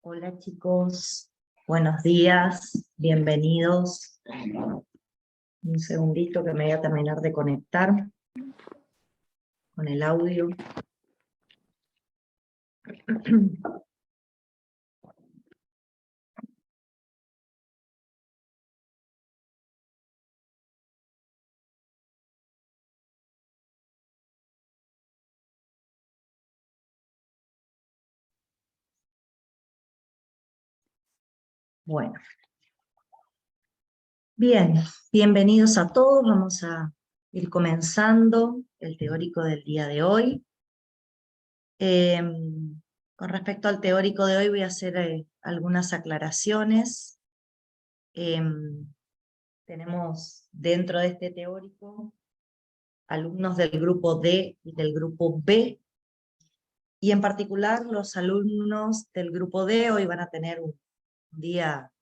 Hola chicos, buenos días, bienvenidos. Un segundito que me voy a terminar de conectar con el audio. Bueno, bien, bienvenidos a todos. Vamos a ir comenzando el teórico del día de hoy. Con respecto al teórico de hoy voy a hacer algunas aclaraciones. Tenemos dentro de este teórico alumnos del grupo D y del grupo B, y en particular los alumnos del grupo D hoy van a tener un día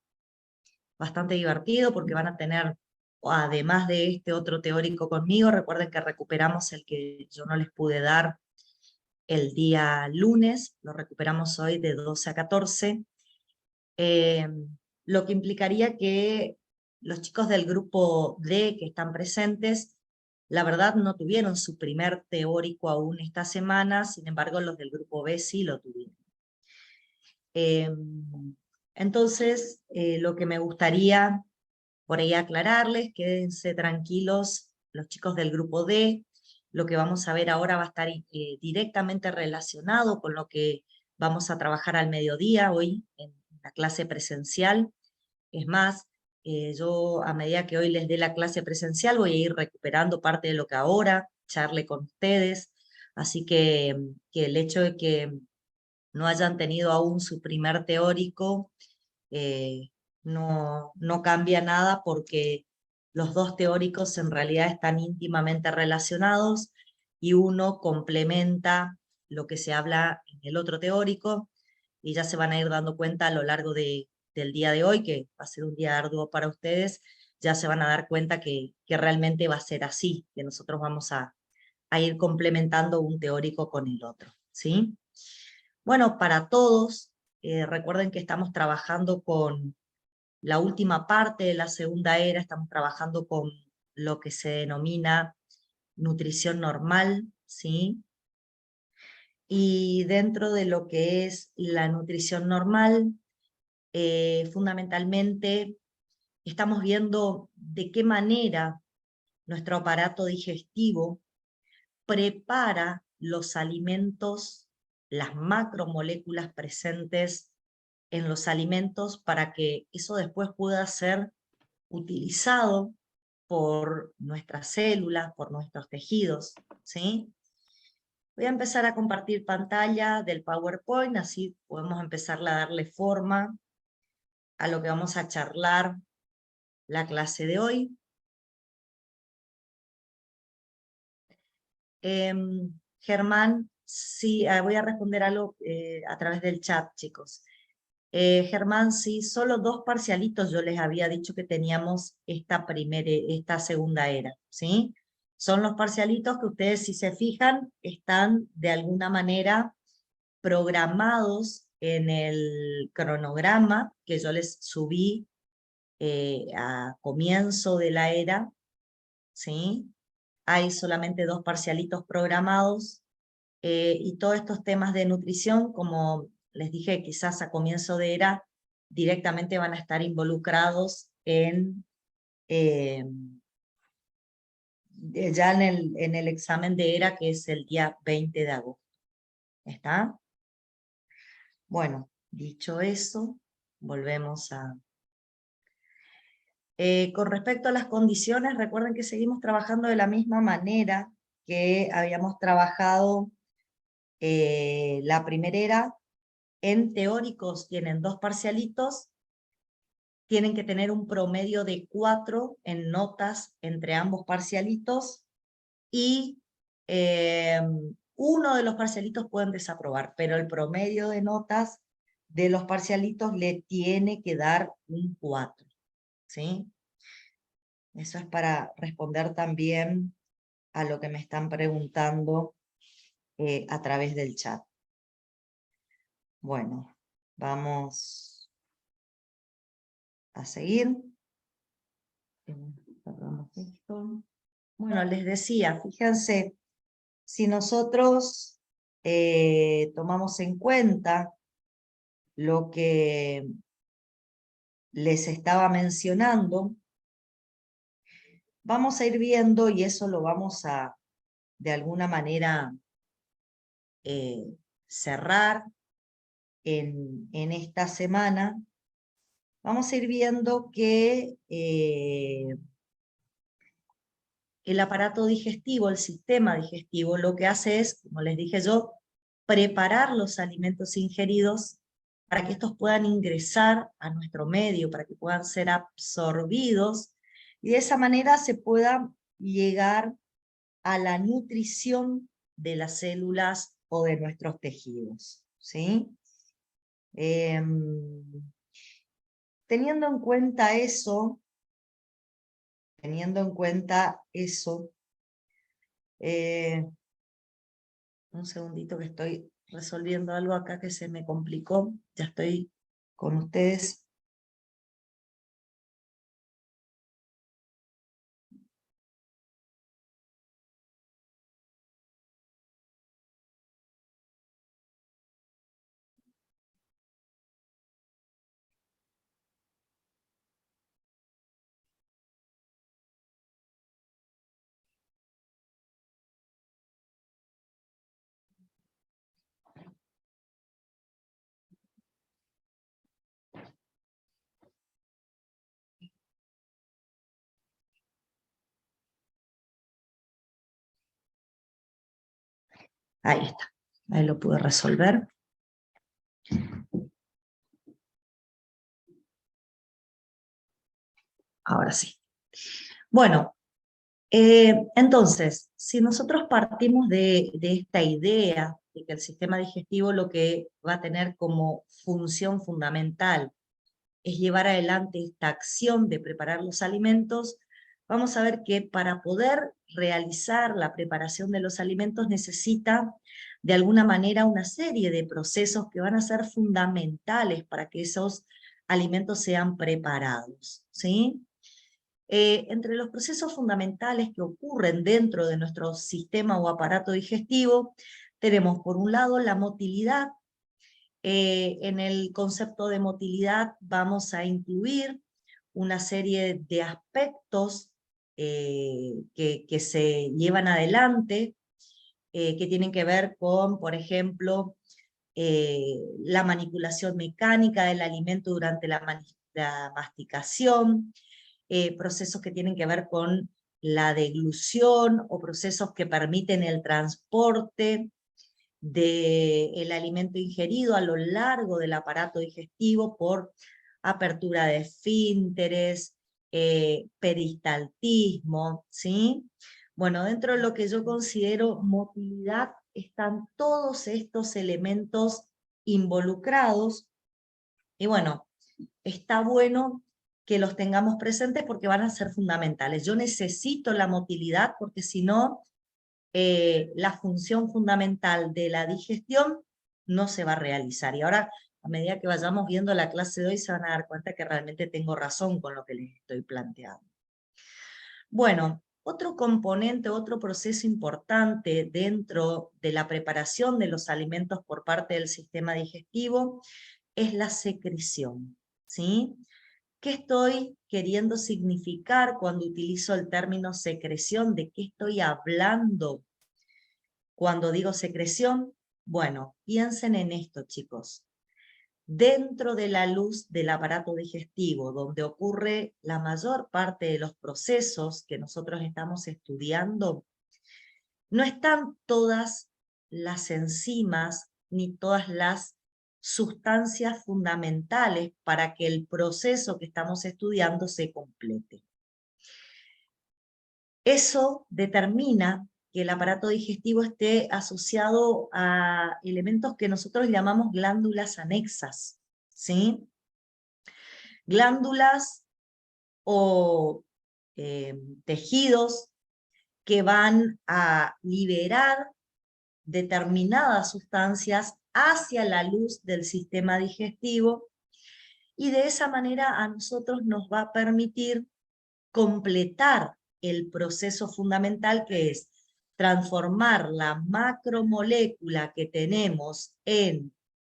bastante divertido porque van a tener, además de este otro teórico conmigo, recuerden que recuperamos el que yo no les pude dar el día lunes, lo recuperamos hoy de 12 a 14, lo que implicaría que los chicos del grupo D que están presentes, la verdad no tuvieron su primer teórico aún esta semana, sin embargo los del grupo B sí lo tuvieron. Entonces, lo que me gustaría por ahí aclararles, quédense tranquilos los chicos del grupo D, lo que vamos a ver ahora va a estar directamente relacionado con lo que vamos a trabajar al mediodía hoy en la clase presencial. Es más, yo a medida que hoy les dé la clase presencial voy a ir recuperando parte de lo que ahora charle con ustedes, así que el hecho de que no hayan tenido aún su primer teórico, no cambia nada porque los dos teóricos en realidad están íntimamente relacionados y uno complementa lo que se habla en el otro teórico, y ya se van a ir dando cuenta a lo largo del día de hoy, que va a ser un día arduo para ustedes, ya se van a dar cuenta que realmente va a ser así, que nosotros vamos a ir complementando un teórico con el otro, ¿sí? Bueno, para todos, recuerden que estamos trabajando con la última parte de la segunda era, estamos trabajando con lo que se denomina nutrición normal, ¿sí? Y dentro de lo que es la nutrición normal, fundamentalmente estamos viendo de qué manera nuestro aparato digestivo prepara los alimentos, las macromoléculas presentes en los alimentos para que eso después pueda ser utilizado por nuestras células, por nuestros tejidos, ¿sí? Voy a empezar a compartir pantalla del PowerPoint, así podemos empezar a darle forma a lo que vamos a charlar la clase de hoy. Germán, sí, voy a responder algo a través del chat, chicos. Germán, sí, solo 2 parcialitos yo les había dicho que teníamos esta segunda era, ¿sí? Son los parcialitos que ustedes, si se fijan, están de alguna manera programados en el cronograma que yo les subí a comienzo de la era, ¿sí? Hay solamente 2 parcialitos programados, y todos estos temas de nutrición, como les dije, quizás a comienzo de era, directamente van a estar involucrados ya en el examen de era, que es el día 20 de agosto. ¿Está? Bueno, dicho eso, volvemos a... con respecto a las condiciones, recuerden que seguimos trabajando de la misma manera que habíamos trabajado la primera era. En teóricos tienen 2 parcialitos, tienen que tener un promedio de 4 en notas entre ambos parcialitos, y uno de los parcialitos pueden desaprobar, pero el promedio de notas de los parcialitos le tiene que dar un 4, ¿sí? Eso es para responder también a lo que me están preguntando a través del chat. Bueno, Vamos a seguir. Bueno, les decía, fíjense, si nosotros tomamos en cuenta lo que les estaba mencionando, vamos a ir viendo, y eso lo vamos a, de alguna manera, cerrar en esta semana. Vamos a ir viendo que el aparato digestivo, el sistema digestivo, lo que hace es, como les dije yo, preparar los alimentos ingeridos para que estos puedan ingresar a nuestro medio, para que puedan ser absorbidos, y de esa manera se pueda llegar a la nutrición de las células o de nuestros tejidos, ¿sí? Teniendo en cuenta eso, un segundito que estoy resolviendo algo acá que se me complicó, ya estoy con ustedes. Ahí está, ahí lo pude resolver. Ahora sí. Bueno, entonces, si nosotros partimos de esta idea de que el sistema digestivo lo que va a tener como función fundamental es llevar adelante esta acción de preparar los alimentos, vamos a ver que para poder realizar la preparación de los alimentos necesita de alguna manera una serie de procesos que van a ser fundamentales para que esos alimentos sean preparados, ¿sí? Entre los procesos fundamentales que ocurren dentro de nuestro sistema o aparato digestivo, tenemos por un lado la motilidad. En el concepto de motilidad vamos a incluir una serie de aspectos que se llevan adelante, que tienen que ver con, por ejemplo, la manipulación mecánica del alimento durante la masticación, procesos que tienen que ver con la deglución o procesos que permiten el transporte del alimento ingerido a lo largo del aparato digestivo por apertura de esfínteres, peristaltismo, ¿sí? Bueno, dentro de lo que yo considero motilidad están todos estos elementos involucrados, y bueno, está bueno que los tengamos presentes porque van a ser fundamentales. Yo necesito la motilidad porque si no, la función fundamental de la digestión no se va a realizar. Y ahora, a medida que vayamos viendo la clase de hoy, se van a dar cuenta que realmente tengo razón con lo que les estoy planteando. Bueno, otro componente, otro proceso importante dentro de la preparación de los alimentos por parte del sistema digestivo es la secreción, ¿sí? ¿Qué estoy queriendo significar cuando utilizo el término secreción? ¿De qué estoy hablando cuando digo secreción? Bueno, piensen en esto, chicos. Dentro de la luz del aparato digestivo, donde ocurre la mayor parte de los procesos que nosotros estamos estudiando, no están todas las enzimas ni todas las sustancias fundamentales para que el proceso que estamos estudiando se complete. Eso determina que el aparato digestivo esté asociado a elementos que nosotros llamamos glándulas anexas, ¿sí? Glándulas o tejidos que van a liberar determinadas sustancias hacia la luz del sistema digestivo, y de esa manera a nosotros nos va a permitir completar el proceso fundamental, que es transformar la macromolécula que tenemos en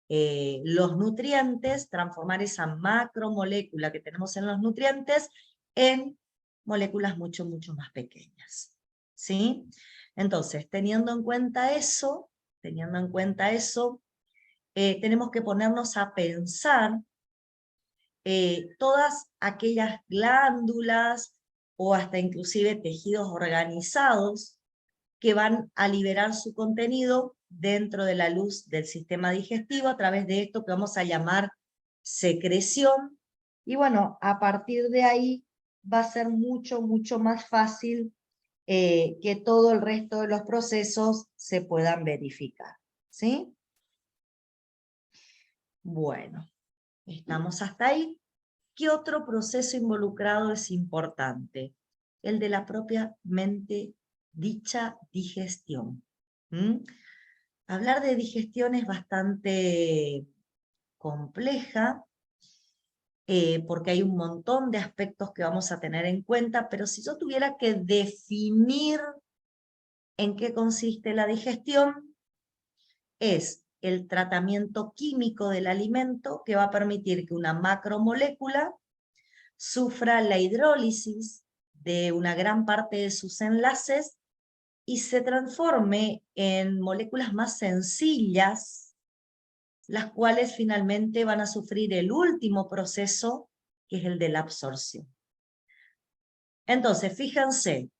los nutrientes, transformar esa macromolécula que tenemos en los nutrientes en moléculas mucho, mucho más pequeñas. ¿Sí? Entonces, teniendo en cuenta eso, tenemos que ponernos a pensar todas aquellas glándulas o hasta inclusive tejidos organizados que van a liberar su contenido dentro de la luz del sistema digestivo a través de esto que vamos a llamar secreción. Y bueno, a partir de ahí va a ser mucho, mucho más fácil que todo el resto de los procesos se puedan verificar. ¿Sí? Bueno, estamos hasta ahí. ¿Qué otro proceso involucrado es importante? El de la propiamente dicha digestión. Hablar de digestión es bastante compleja, porque hay un montón de aspectos que vamos a tener en cuenta, pero si yo tuviera que definir en qué consiste la digestión, es el tratamiento químico del alimento que va a permitir que una macromolécula sufra la hidrólisis de una gran parte de sus enlaces y se transforme en moléculas más sencillas, las cuales finalmente van a sufrir el último proceso, que es el de la absorción. Entonces, fíjense,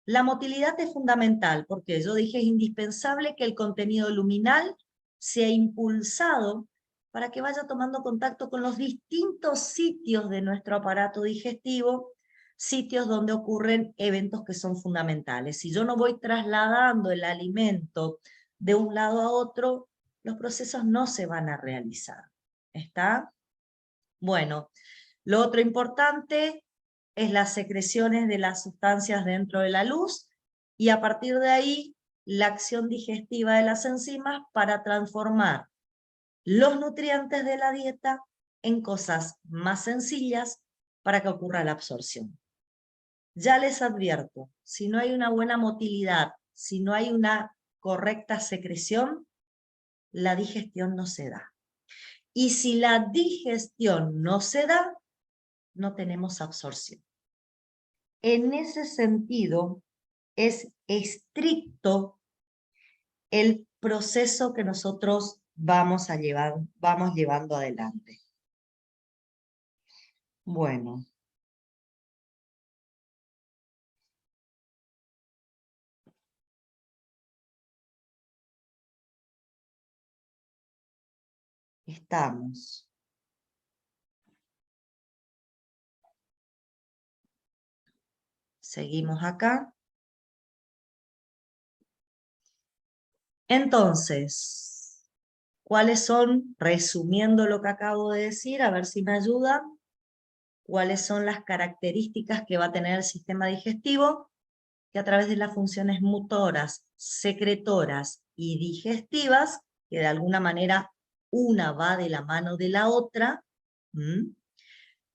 la motilidad es fundamental, porque yo dije es indispensable que el contenido luminal sea impulsado para que vaya tomando contacto con los distintos sitios de nuestro aparato digestivo, sitios donde ocurren eventos que son fundamentales. Si yo no voy trasladando el alimento de un lado a otro, los procesos no se van a realizar. ¿Está? Bueno, lo otro importante es las secreciones de las sustancias dentro de la luz, y a partir de ahí la acción digestiva de las enzimas para transformar los nutrientes de la dieta en cosas más sencillas para que ocurra la absorción. Ya les advierto, si no hay una buena motilidad, si no hay una correcta secreción, la digestión no se da. Y si la digestión no se da, no tenemos absorción. En ese sentido, es estricto el proceso que nosotros vamos llevando adelante. Bueno. Estamos. Seguimos acá. Entonces, ¿cuáles son, resumiendo lo que acabo de decir, a ver si me ayuda, cuáles son las características que va a tener el sistema digestivo? Que a través de las funciones motoras, secretoras y digestivas, que de alguna manera una va de la mano de la otra,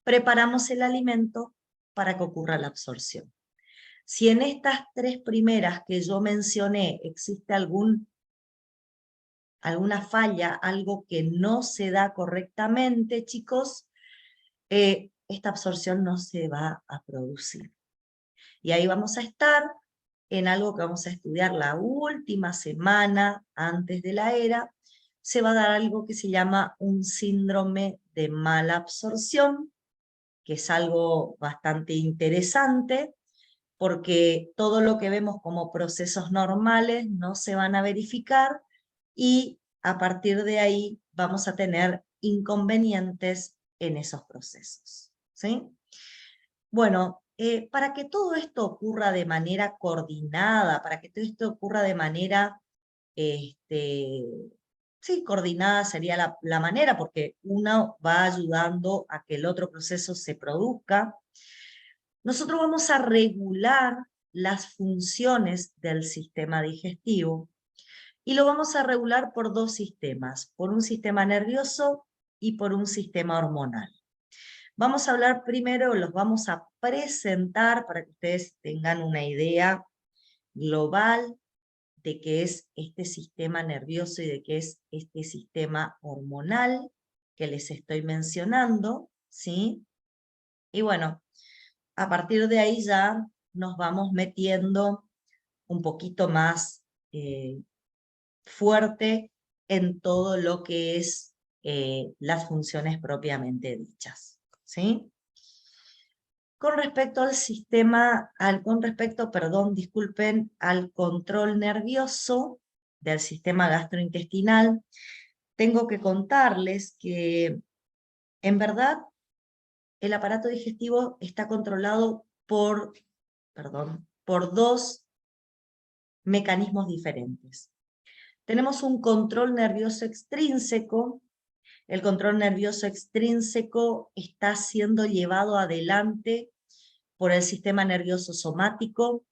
preparamos el alimento para que ocurra la absorción. Si en estas tres primeras que yo mencioné existe alguna falla, algo que no se da correctamente, chicos, esta absorción no se va a producir. Y ahí vamos a estar en algo que vamos a estudiar la última semana antes de la ERA. Se va a dar algo que se llama un síndrome de mala absorción, que es algo bastante interesante, porque todo lo que vemos como procesos normales no se van a verificar, y a partir de ahí vamos a tener inconvenientes en esos procesos. ¿Sí? Bueno, para que todo esto ocurra de manera coordinada, para que todo esto ocurra de manera, sí, coordinada sería la manera, porque uno va ayudando a que el otro proceso se produzca. Nosotros vamos a regular las funciones del sistema digestivo, y lo vamos a regular por dos sistemas, por un sistema nervioso y por un sistema hormonal. Vamos a hablar primero, los vamos a presentar para que ustedes tengan una idea global de qué es este sistema nervioso y de qué es este sistema hormonal que les estoy mencionando, ¿sí? Y bueno, a partir de ahí ya nos vamos metiendo un poquito más fuerte en todo lo que es las funciones propiamente dichas, ¿sí? Con respecto al sistema, disculpen, al control nervioso del sistema gastrointestinal, tengo que contarles que en verdad el aparato digestivo está controlado por dos mecanismos diferentes. Tenemos un control nervioso extrínseco. El control nervioso extrínseco está siendo llevado adelante por el sistema nervioso somático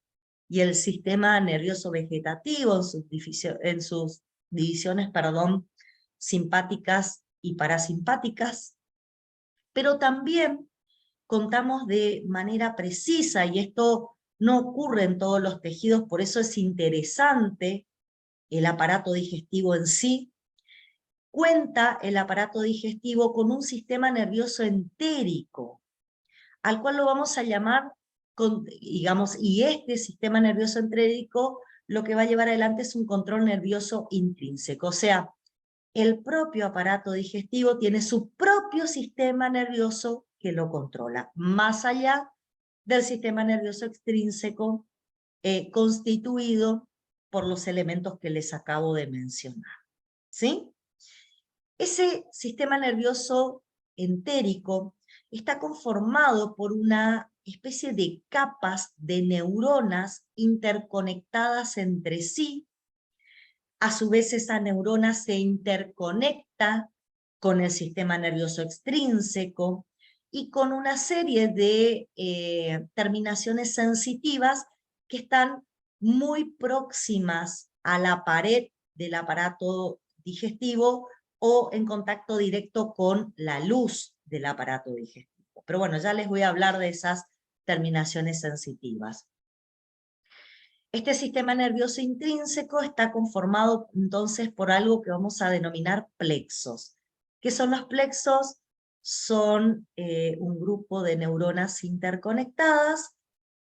y el sistema nervioso vegetativo en sus divisiones, simpáticas y parasimpáticas, pero también contamos de manera precisa, y esto no ocurre en todos los tejidos, por eso es interesante el aparato digestivo en sí. Cuenta el aparato digestivo con un sistema nervioso entérico, al cual lo vamos a llamar, y este sistema nervioso entérico lo que va a llevar adelante es un control nervioso intrínseco, o sea, el propio aparato digestivo tiene su propio sistema nervioso que lo controla, más allá del sistema nervioso extrínseco constituido por los elementos que les acabo de mencionar, ¿sí? Ese sistema nervioso entérico está conformado por una especie de capas de neuronas interconectadas entre sí. A su vez, esa neurona se interconecta con el sistema nervioso extrínseco y con una serie de terminaciones sensitivas que están muy próximas a la pared del aparato digestivo o en contacto directo con la luz del aparato digestivo. Pero bueno, ya les voy a hablar de esas terminaciones sensitivas. Este sistema nervioso intrínseco está conformado entonces por algo que vamos a denominar plexos. ¿Qué son los plexos? Son un grupo de neuronas interconectadas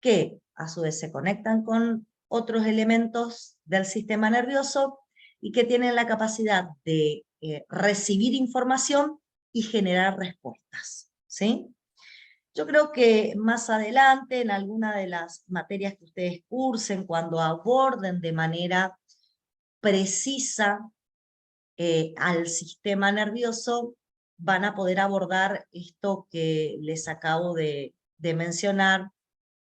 que a su vez se conectan con otros elementos del sistema nervioso y que tienen la capacidad de recibir información y generar respuestas, ¿sí? Yo creo que más adelante, en alguna de las materias que ustedes cursen, cuando aborden de manera precisa al sistema nervioso, van a poder abordar esto que les acabo de mencionar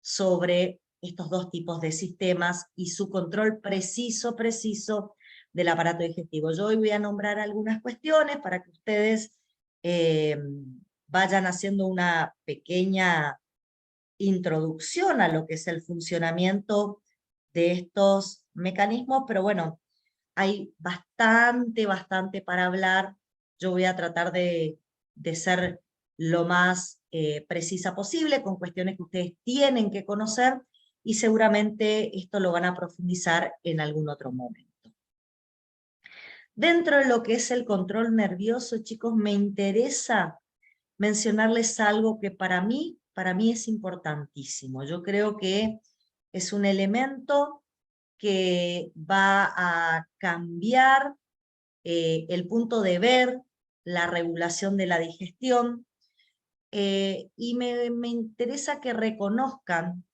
sobre estos dos tipos de sistemas y su control preciso del aparato digestivo. Yo hoy voy a nombrar algunas cuestiones para que ustedes vayan haciendo una pequeña introducción a lo que es el funcionamiento de estos mecanismos, pero bueno, hay bastante para hablar. Yo voy a tratar de ser lo más precisa posible con cuestiones que ustedes tienen que conocer y seguramente esto lo van a profundizar en algún otro momento. Dentro de lo que es el control nervioso, chicos, me interesa mencionarles algo que para mí es importantísimo. Yo creo que es un elemento que va a cambiar el punto de ver la regulación de la digestión, y me interesa que reconozcan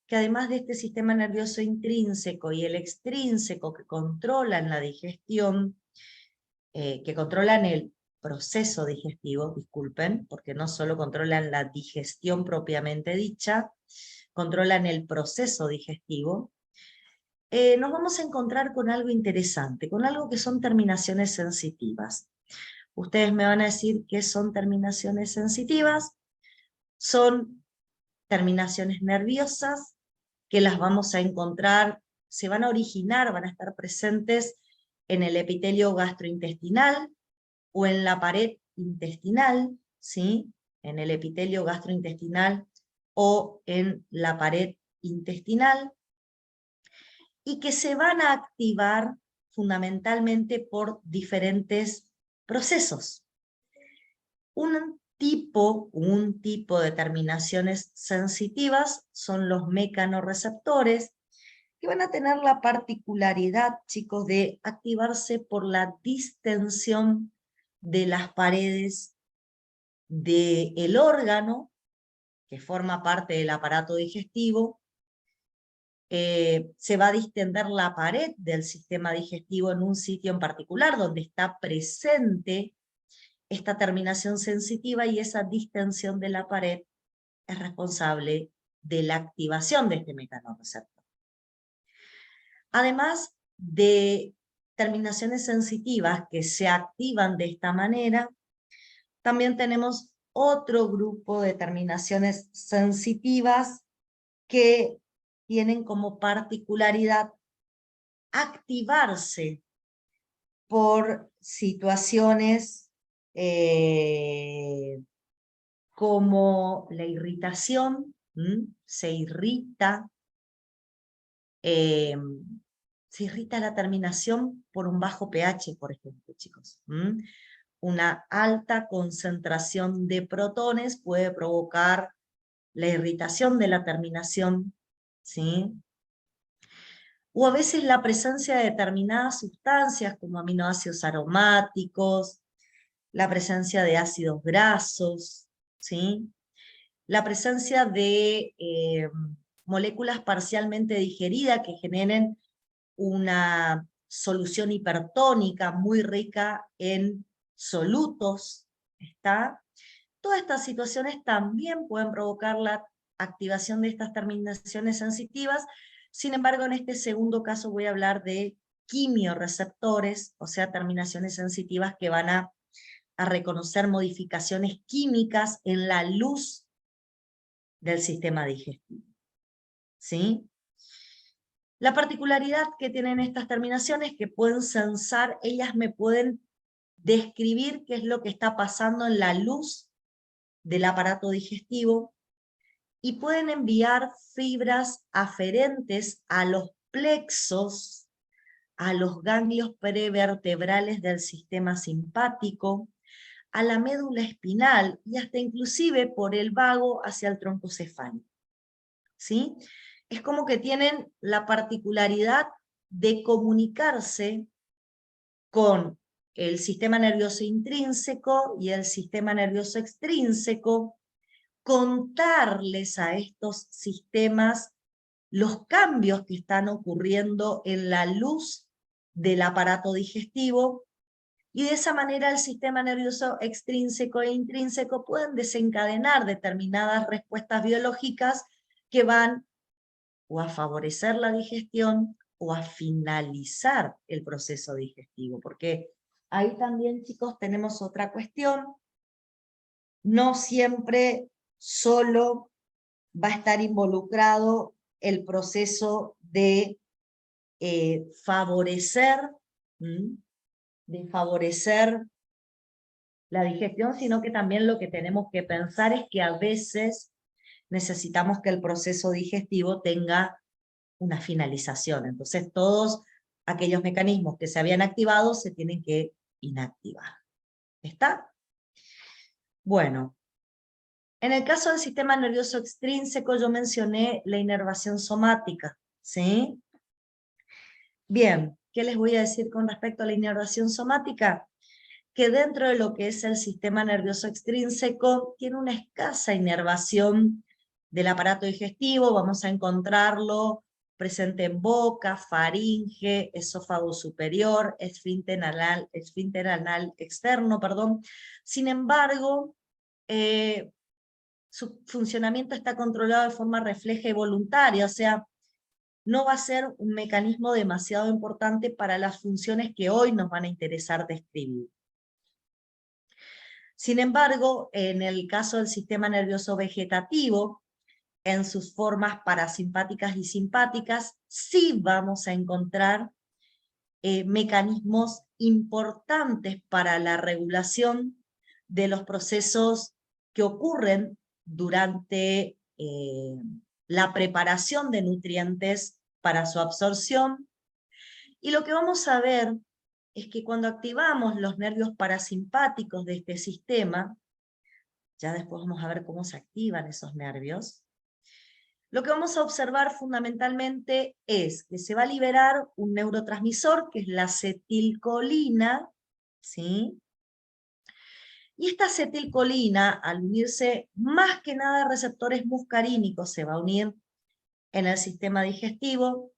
que además de este sistema nervioso intrínseco y el extrínseco que controlan la digestión, que controlan el proceso digestivo, disculpen, porque no solo controlan la digestión propiamente dicha, controlan el proceso digestivo, nos vamos a encontrar con algo interesante, con algo que son terminaciones sensitivas. Ustedes me van a decir qué son terminaciones sensitivas. Son terminaciones nerviosas que las vamos a encontrar, se van a originar, van a estar presentes en el epitelio gastrointestinal o en la pared intestinal, ¿sí? En el epitelio gastrointestinal o en la pared intestinal, y que se van a activar fundamentalmente por diferentes procesos. Un tipo de terminaciones sensitivas son los mecanorreceptores, que van a tener la particularidad, chicos, de activarse por la distensión de las paredes del órgano, que forma parte del aparato digestivo. Se va a distender la pared del sistema digestivo en un sitio en particular, donde está presente esta terminación sensitiva, y esa distensión de la pared es responsable de la activación de este mecanorreceptor. Además de terminaciones sensitivas que se activan de esta manera, también tenemos otro grupo de terminaciones sensitivas que tienen como particularidad activarse por situaciones como la irritación. Se irrita la terminación por un bajo pH, por ejemplo, chicos. Una alta concentración de protones puede provocar la irritación de la terminación, ¿sí? O a veces la presencia de determinadas sustancias como aminoácidos aromáticos, la presencia de ácidos grasos, ¿sí? La presencia de moléculas parcialmente digeridas que generen una solución hipertónica muy rica en solutos, ¿está? Todas estas situaciones también pueden provocar la activación de estas terminaciones sensitivas. Sin embargo, en este segundo caso voy a hablar de quimiorreceptores, o sea, terminaciones sensitivas que van a reconocer modificaciones químicas en la luz del sistema digestivo, ¿sí? La particularidad que tienen estas terminaciones es que pueden sensar, ellas me pueden describir qué es lo que está pasando en la luz del aparato digestivo, y pueden enviar fibras aferentes a los plexos, a los ganglios prevertebrales del sistema simpático, a la médula espinal y hasta inclusive por el vago hacia el tronco cefálico, ¿sí? Es como que tienen la particularidad de comunicarse con el sistema nervioso intrínseco y el sistema nervioso extrínseco, contarles a estos sistemas los cambios que están ocurriendo en la luz del aparato digestivo, y de esa manera el sistema nervioso extrínseco e intrínseco pueden desencadenar determinadas respuestas biológicas que van o a favorecer la digestión o a finalizar el proceso digestivo, porque ahí también, chicos, tenemos otra cuestión. No siempre solo va a estar involucrado el proceso de favorecer la digestión, sino que también lo que tenemos que pensar es que a veces necesitamos que el proceso digestivo tenga una finalización. Entonces todos aquellos mecanismos que se habían activado se tienen que inactivar. ¿Está? Bueno, en el caso del sistema nervioso extrínseco yo mencioné la inervación somática, ¿sí? Bien, ¿qué les voy a decir con respecto a la inervación somática? Que dentro de lo que es el sistema nervioso extrínseco tiene una escasa inervación del aparato digestivo. Vamos a encontrarlo presente en boca, faringe, esófago superior, esfínter anal externo, perdón. Sin embargo, su funcionamiento está controlado de forma refleja y voluntaria, o sea, no va a ser un mecanismo demasiado importante para las funciones que hoy nos van a interesar describir. Sin embargo, en el caso del sistema nervioso vegetativo, en sus formas parasimpáticas y simpáticas, sí vamos a encontrar mecanismos importantes para la regulación de los procesos que ocurren durante la preparación de nutrientes para su absorción. Y lo que vamos a ver es que cuando activamos los nervios parasimpáticos de este sistema, ya después vamos a ver cómo se activan esos nervios, lo que vamos a observar fundamentalmente es que se va a liberar un neurotransmisor, que es la acetilcolina, ¿sí? Y esta acetilcolina, al unirse más que nada a receptores muscarínicos, se va a unir en el sistema digestivo,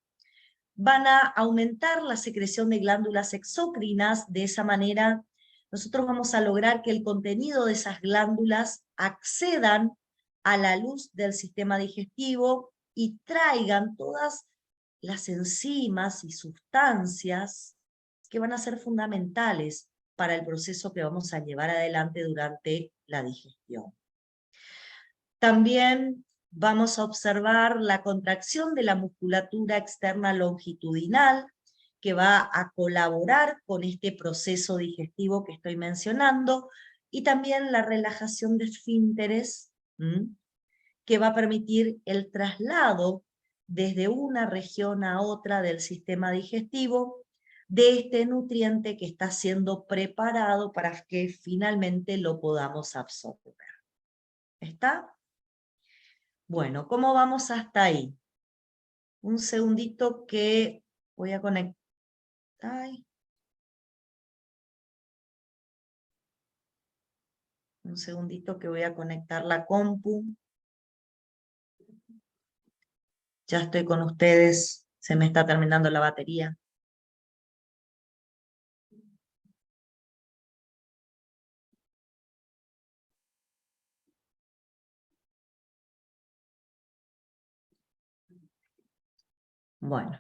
van a aumentar la secreción de glándulas exócrinas. De esa manera nosotros vamos a lograr que el contenido de esas glándulas accedan a la luz del sistema digestivo y traigan todas las enzimas y sustancias que van a ser fundamentales para el proceso que vamos a llevar adelante durante la digestión. También vamos a observar la contracción de la musculatura externa longitudinal, que va a colaborar con este proceso digestivo que estoy mencionando, y también la relajación de esfínteres, que va a permitir el traslado desde una región a otra del sistema digestivo de este nutriente que está siendo preparado para que finalmente lo podamos absorber. ¿Está? Bueno, ¿cómo vamos hasta ahí? Un segundito que voy a conectar. Un segundito que voy a conectar la compu. Ya estoy con ustedes. Se me está terminando la batería. Bueno.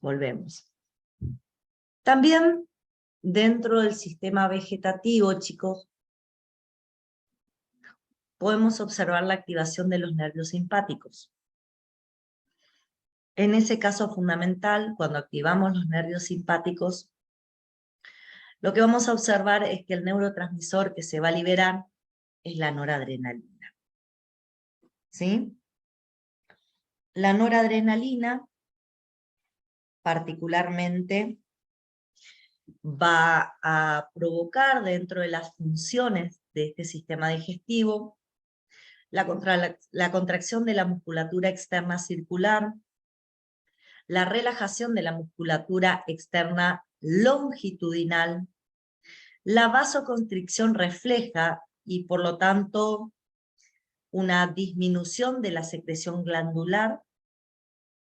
Volvemos. También dentro del sistema vegetativo, chicos, podemos observar la activación de los nervios simpáticos. En ese caso fundamental, cuando activamos los nervios simpáticos, lo que vamos a observar es que el neurotransmisor que se va a liberar es la noradrenalina. ¿Sí? La noradrenalina, particularmente, va a provocar dentro de las funciones de este sistema digestivo la contracción de la musculatura externa circular, la relajación de la musculatura externa longitudinal, la vasoconstricción refleja y por lo tanto una disminución de la secreción glandular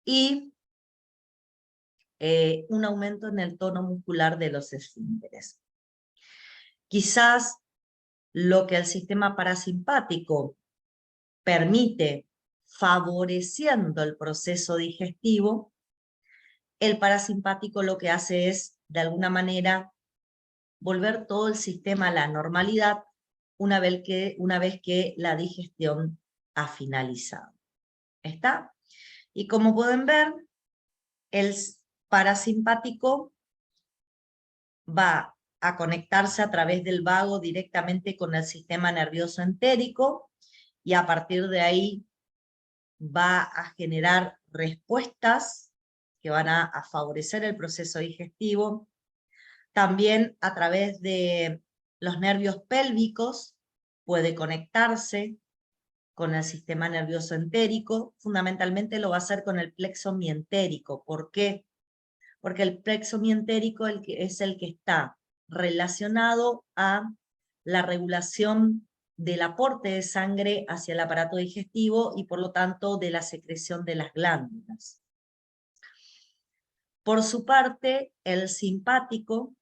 y un aumento en el tono muscular de los esfínteres. Quizás lo que el sistema parasimpático permite, favoreciendo el proceso digestivo, el parasimpático lo que hace es, de alguna manera, volver todo el sistema a la normalidad una vez que la digestión ha finalizado. ¿Está? Y como pueden ver, el parasimpático va a conectarse a través del vago directamente con el sistema nervioso entérico y a partir de ahí va a generar respuestas que van a favorecer el proceso digestivo. También a través de los nervios pélvicos puede conectarse con el sistema nervioso entérico. Fundamentalmente lo va a hacer con el plexo mientérico. ¿Por qué? Porque el plexo mientérico es el que está relacionado a la regulación del aporte de sangre hacia el aparato digestivo y por lo tanto de la secreción de las glándulas. Por su parte, el simpático,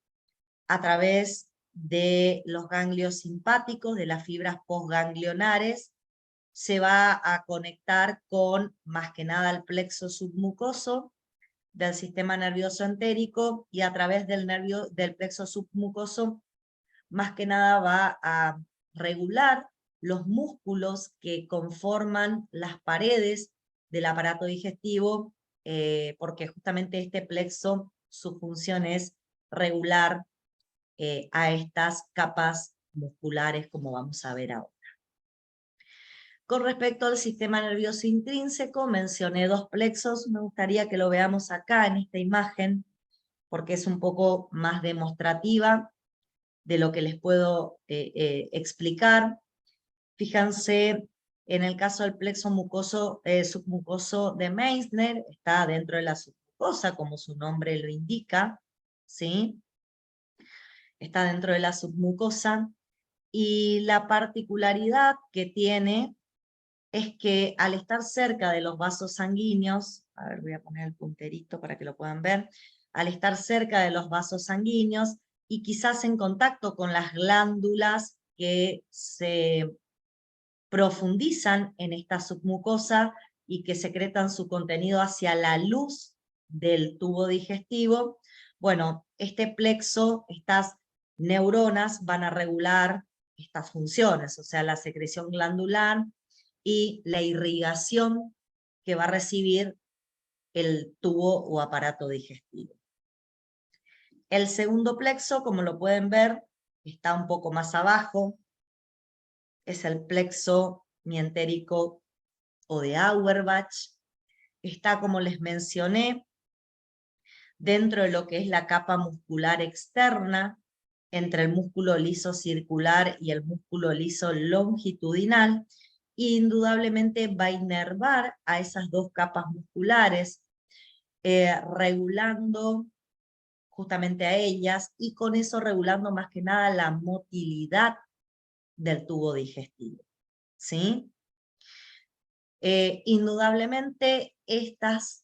a través de los ganglios simpáticos, de las fibras postganglionares, se va a conectar con, más que nada, el plexo submucoso del sistema nervioso entérico y a través del plexo submucoso, más que nada va a regular los músculos que conforman las paredes del aparato digestivo, porque justamente este plexo, su función es regular a estas capas musculares, como vamos a ver ahora. Con respecto al sistema nervioso intrínseco, mencioné dos plexos, me gustaría que lo veamos acá en esta imagen, porque es un poco más demostrativa de lo que les puedo explicar. Fíjense, en el caso del plexo mucoso, submucoso de Meissner, está dentro de la submucosa, como su nombre lo indica, ¿sí? Está dentro de la submucosa, y la particularidad que tiene es que al estar cerca de los vasos sanguíneos, a ver, voy a poner el punterito para que lo puedan ver, al estar cerca de los vasos sanguíneos y quizás en contacto con las glándulas que se profundizan en esta submucosa y que secretan su contenido hacia la luz del tubo digestivo, bueno, este plexo, estas neuronas van a regular estas funciones, o sea, la secreción glandular y la irrigación que va a recibir el tubo o aparato digestivo. El segundo plexo, como lo pueden ver, está un poco más abajo, es el plexo mientérico o de Auerbach. Está, como les mencioné, dentro de lo que es la capa muscular externa, entre el músculo liso circular y el músculo liso longitudinal, e indudablemente va a inervar a esas dos capas musculares, regulando justamente a ellas, y con eso regulando más que nada la motilidad del tubo digestivo, ¿sí? Indudablemente estos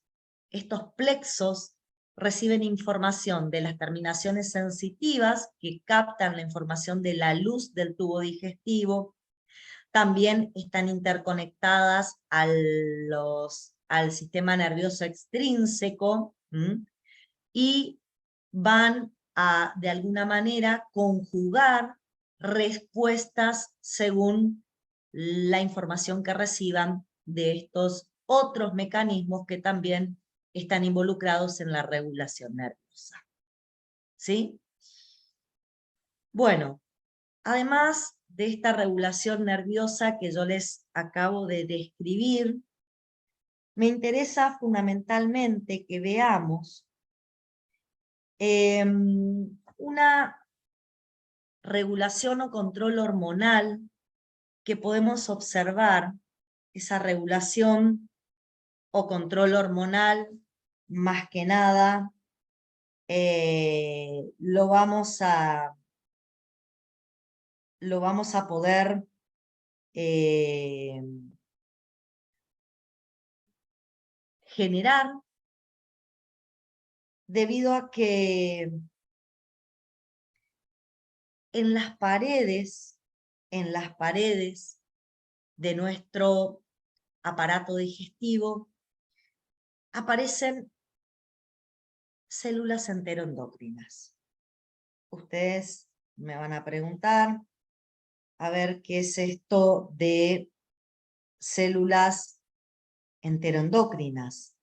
plexos reciben información de las terminaciones sensitivas que captan la información de la luz del tubo digestivo. También están interconectadas al sistema nervioso extrínseco, y van a, de alguna manera, conjugar respuestas según la información que reciban de estos otros mecanismos que también están involucrados en la regulación nerviosa. ¿Sí? Bueno, además de esta regulación nerviosa que yo les acabo de describir, me interesa fundamentalmente que veamos una regulación o control hormonal que podemos observar. Esa regulación o control hormonal, más que nada, lo vamos a poder generar debido a que en las paredes de nuestro aparato digestivo aparecen células enteroendocrinas. Ustedes me van a preguntar, a ver qué es esto de células enteroendocrinas,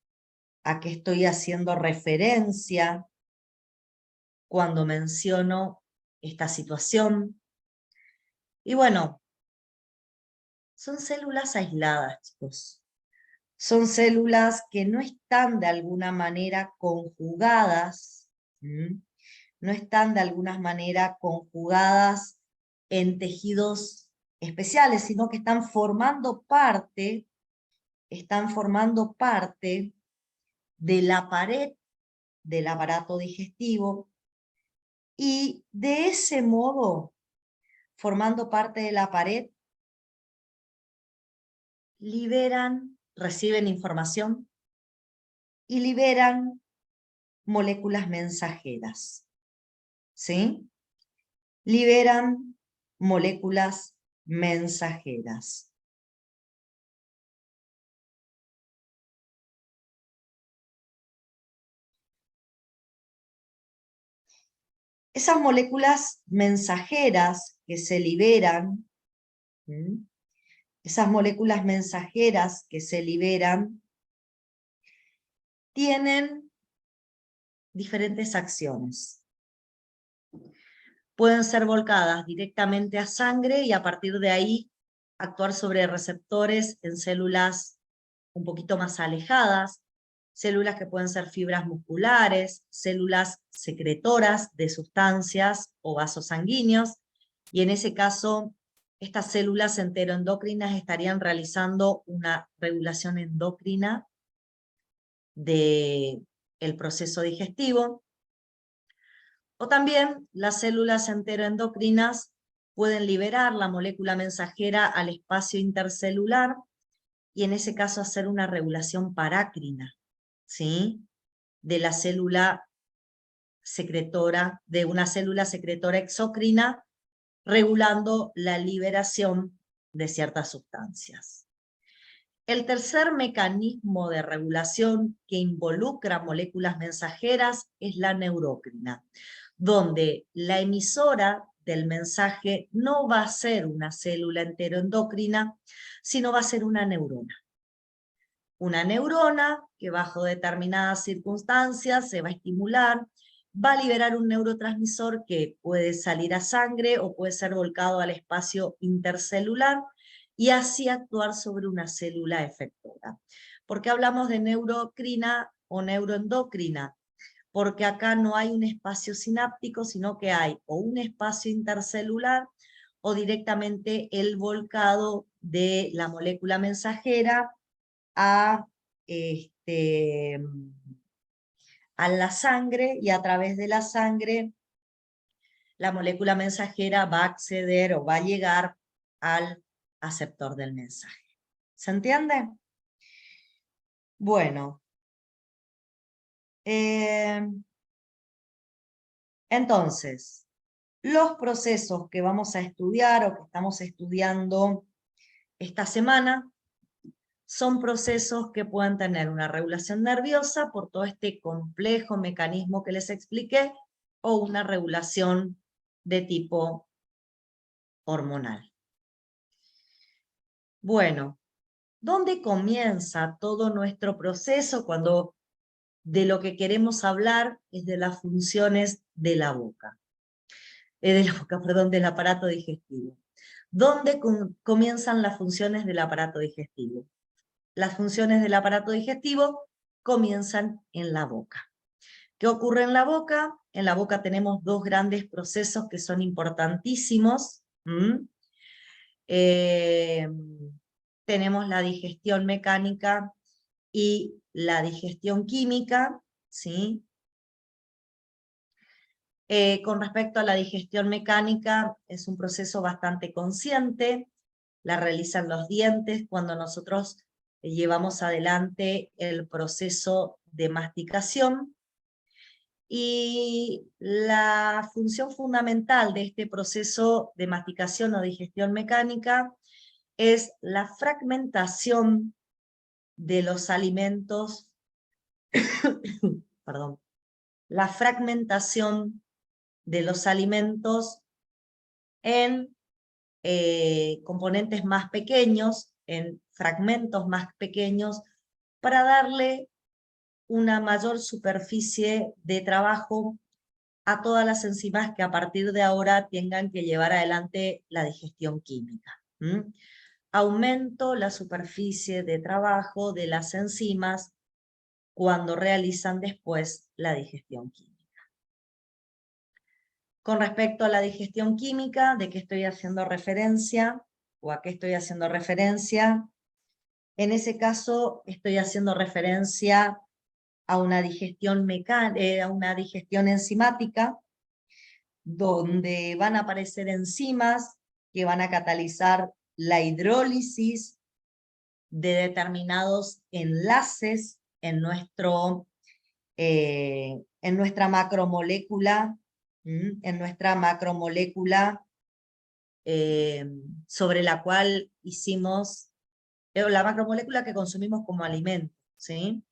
a qué estoy haciendo referencia cuando menciono esta situación. Y bueno, son células aisladas, chicos. Son células que no están de alguna manera conjugadas, no están de alguna manera conjugadas en tejidos especiales, sino que están formando parte de la pared del aparato digestivo, y de ese modo, formando parte de la pared, reciben información y liberan moléculas mensajeras, ¿sí? Liberan moléculas mensajeras. Esas moléculas mensajeras que se liberan esas moléculas mensajeras que se liberan tienen diferentes acciones. Pueden ser volcadas directamente a sangre y a partir de ahí actuar sobre receptores en células un poquito más alejadas, células que pueden ser fibras musculares, células secretoras de sustancias o vasos sanguíneos, y en ese caso estas células enteroendocrinas estarían realizando una regulación endocrina del proceso digestivo. O también las células enteroendocrinas pueden liberar la molécula mensajera al espacio intercelular y en ese caso hacer una regulación parácrina, ¿sí? De la célula secretora, de una célula secretora exócrina, regulando la liberación de ciertas sustancias. El tercer mecanismo de regulación que involucra moléculas mensajeras es la neurócrina, donde la emisora del mensaje no va a ser una célula enteroendocrina, sino va a ser una neurona. Una neurona que bajo determinadas circunstancias se va a estimular, va a liberar un neurotransmisor que puede salir a sangre o puede ser volcado al espacio intercelular y así actuar sobre una célula efectora. ¿Por qué hablamos de neurocrina o neuroendocrina? Porque acá no hay un espacio sináptico, sino que hay o un espacio intercelular o directamente el volcado de la molécula mensajera a, a la sangre, y a través de la sangre la molécula mensajera va a acceder o va a llegar al aceptor del mensaje. ¿Se entiende? Bueno. Entonces, los procesos que vamos a estudiar o que estamos estudiando esta semana son procesos que pueden tener una regulación nerviosa por todo este complejo mecanismo que les expliqué, o una regulación de tipo hormonal. Bueno, ¿dónde comienza todo nuestro proceso cuando de lo que queremos hablar es de las funciones de la boca? Perdón, del aparato digestivo. ¿Dónde comienzan las funciones del aparato digestivo? Las funciones del aparato digestivo comienzan en la boca. ¿Qué ocurre en la boca? En la boca tenemos dos grandes procesos que son importantísimos. Tenemos la digestión mecánica y la digestión química, ¿sí? Con respecto a la digestión mecánica, es un proceso bastante consciente, la realizan los dientes cuando nosotros llevamos adelante el proceso de masticación, y la función fundamental de este proceso de masticación o digestión mecánica es la fragmentación de los alimentos, perdón, la fragmentación de los alimentos en componentes más pequeños, en fragmentos más pequeños, para darle una mayor superficie de trabajo a todas las enzimas que a partir de ahora tengan que llevar adelante la digestión química. Aumento la superficie de trabajo de las enzimas cuando realizan después la digestión química. Con respecto a la digestión química, ¿de qué estoy haciendo referencia? ¿O a qué estoy haciendo referencia? En ese caso estoy haciendo referencia a una digestión a una digestión enzimática, donde van a aparecer enzimas que van a catalizar la hidrólisis de determinados enlaces en nuestra macromolécula, sobre la cual hicimos, la macromolécula que consumimos como alimento, ¿sí?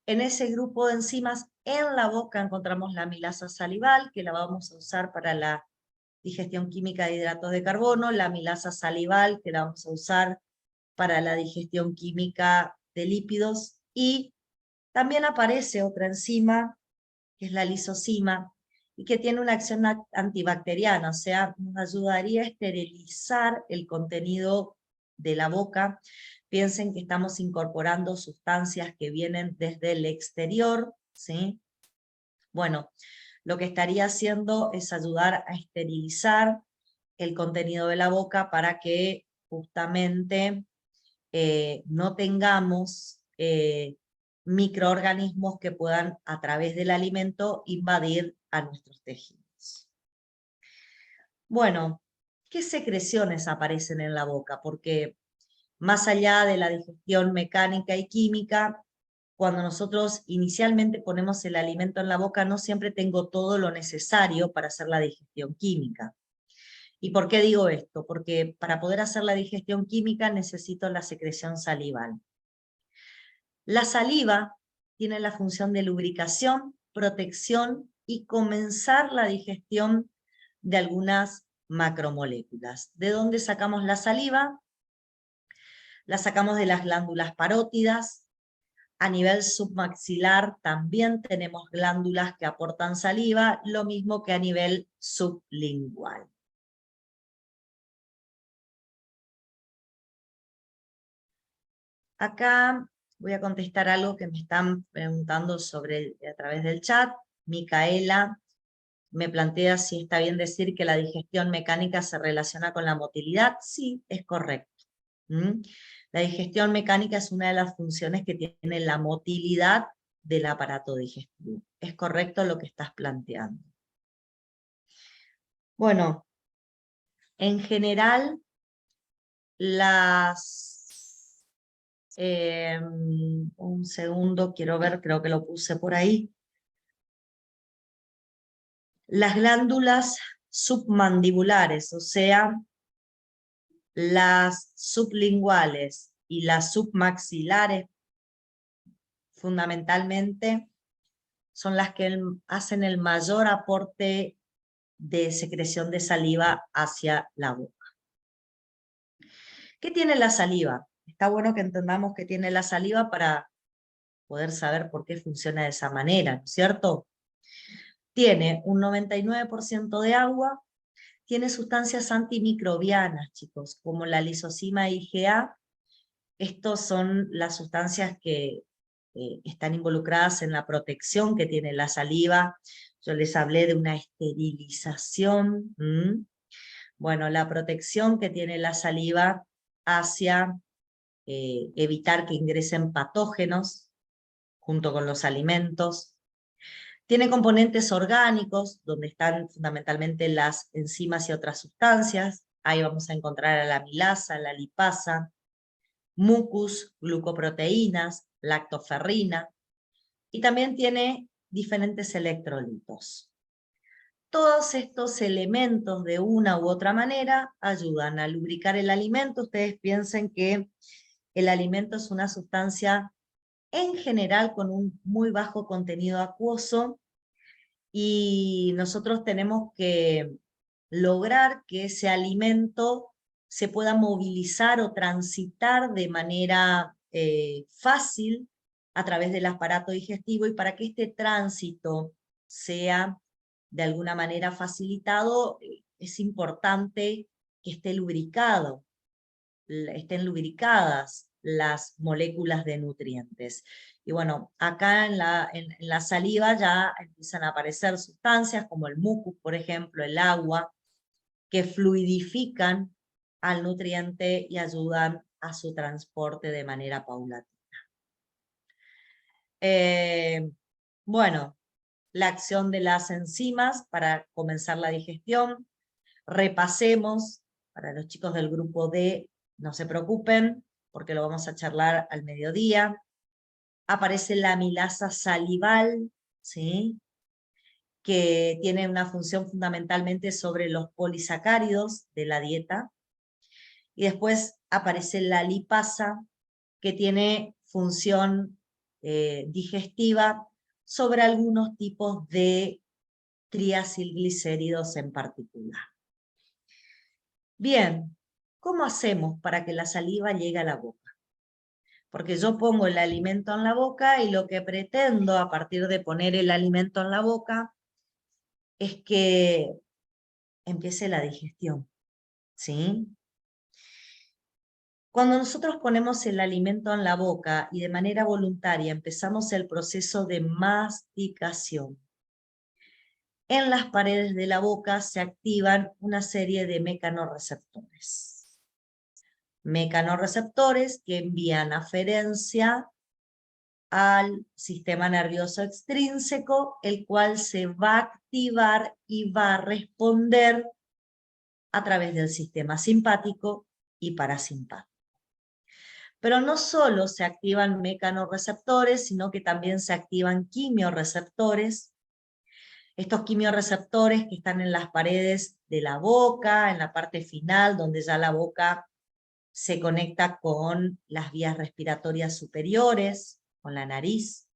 En ese grupo de enzimas, en la boca encontramos la amilasa salival, que la vamos a usar para la digestión química de hidratos de carbono, la amilasa salival, que la vamos a usar para la digestión química de lípidos, y también aparece otra enzima, que es la lisozima, y que tiene una acción antibacteriana, o sea, nos ayudaría a esterilizar el contenido de la boca. Piensen que estamos incorporando sustancias que vienen desde el exterior, ¿sí? Bueno, lo que estaría haciendo es ayudar a esterilizar el contenido de la boca para que justamente no tengamos microorganismos que puedan a través del alimento invadir a nuestros tejidos. Bueno, ¿qué secreciones aparecen en la boca? Porque más allá de la digestión mecánica y química, cuando nosotros inicialmente ponemos el alimento en la boca, no siempre tengo todo lo necesario para hacer la digestión química. ¿Y por qué digo esto? Porque para poder hacer la digestión química necesito la secreción salival. La saliva tiene la función de lubricación, protección y comenzar la digestión de algunas macromoléculas. ¿De dónde sacamos la saliva? La sacamos de las glándulas parótidas. A nivel submaxilar también tenemos glándulas que aportan saliva, lo mismo que a nivel sublingual. Acá voy a contestar algo que me están preguntando a través del chat. Micaela me plantea si está bien decir que la digestión mecánica se relaciona con la motilidad. Sí, es correcto. La digestión mecánica es una de las funciones que tiene la motilidad del aparato digestivo. Es correcto lo que estás planteando. Bueno, en general, un segundo, quiero ver, creo que lo puse por ahí. Las glándulas submandibulares, o sea, las sublinguales y las submaxilares, fundamentalmente, son las que hacen el mayor aporte de secreción de saliva hacia la boca. ¿Qué tiene la saliva? Está bueno que entendamos qué tiene la saliva para poder saber por qué funciona de esa manera, ¿no es cierto? Tiene un 99% de agua, tiene sustancias antimicrobianas, chicos, como la lisozima IgA. Estos son las sustancias que están involucradas en la protección que tiene la saliva. Yo les hablé de una esterilización. Bueno, la protección que tiene la saliva hacia evitar que ingresen patógenos junto con los alimentos. Tiene componentes orgánicos, donde están fundamentalmente las enzimas y otras sustancias. Ahí vamos a encontrar a la amilasa, la lipasa, mucus, glucoproteínas, lactoferrina, y también tiene diferentes electrolitos. Todos estos elementos de una u otra manera ayudan a lubricar el alimento. Ustedes piensen que el alimento es una sustancia en general con un muy bajo contenido acuoso, y nosotros tenemos que lograr que ese alimento se pueda movilizar o transitar de manera fácil a través del aparato digestivo, y para que este tránsito sea de alguna manera facilitado, es importante que esté lubricado, estén lubricadas las moléculas de nutrientes. Y bueno, acá en la saliva ya empiezan a aparecer sustancias como el mucus, por ejemplo, el agua, que fluidifican al nutriente y ayudan a su transporte de manera paulatina. Bueno, la acción de las enzimas para comenzar la digestión. Repasemos, para los chicos del grupo D, no se preocupen, porque lo vamos a charlar al mediodía. Aparece la amilasa salival, ¿sí?, que tiene una función fundamentalmente sobre los polisacáridos de la dieta. Y después aparece la lipasa, que tiene función digestiva sobre algunos tipos de triacilglicéridos en particular. Bien, ¿cómo hacemos para que la saliva llegue a la boca? Porque yo pongo el alimento en la boca y lo que pretendo a partir de poner el alimento en la boca es que empiece la digestión, ¿sí? Cuando nosotros ponemos el alimento en la boca y de manera voluntaria empezamos el proceso de masticación, en las paredes de la boca se activan una serie de mecanorreceptores. Mecanorreceptores que envían aferencia al sistema nervioso extrínseco, el cual se va a activar y va a responder a través del sistema simpático y parasimpático. Pero no solo se activan mecanorreceptores, sino que también se activan quimiorreceptores. Estos quimiorreceptores que están en las paredes de la boca, en la parte final, donde ya la boca se conecta con las vías respiratorias superiores, con la nariz.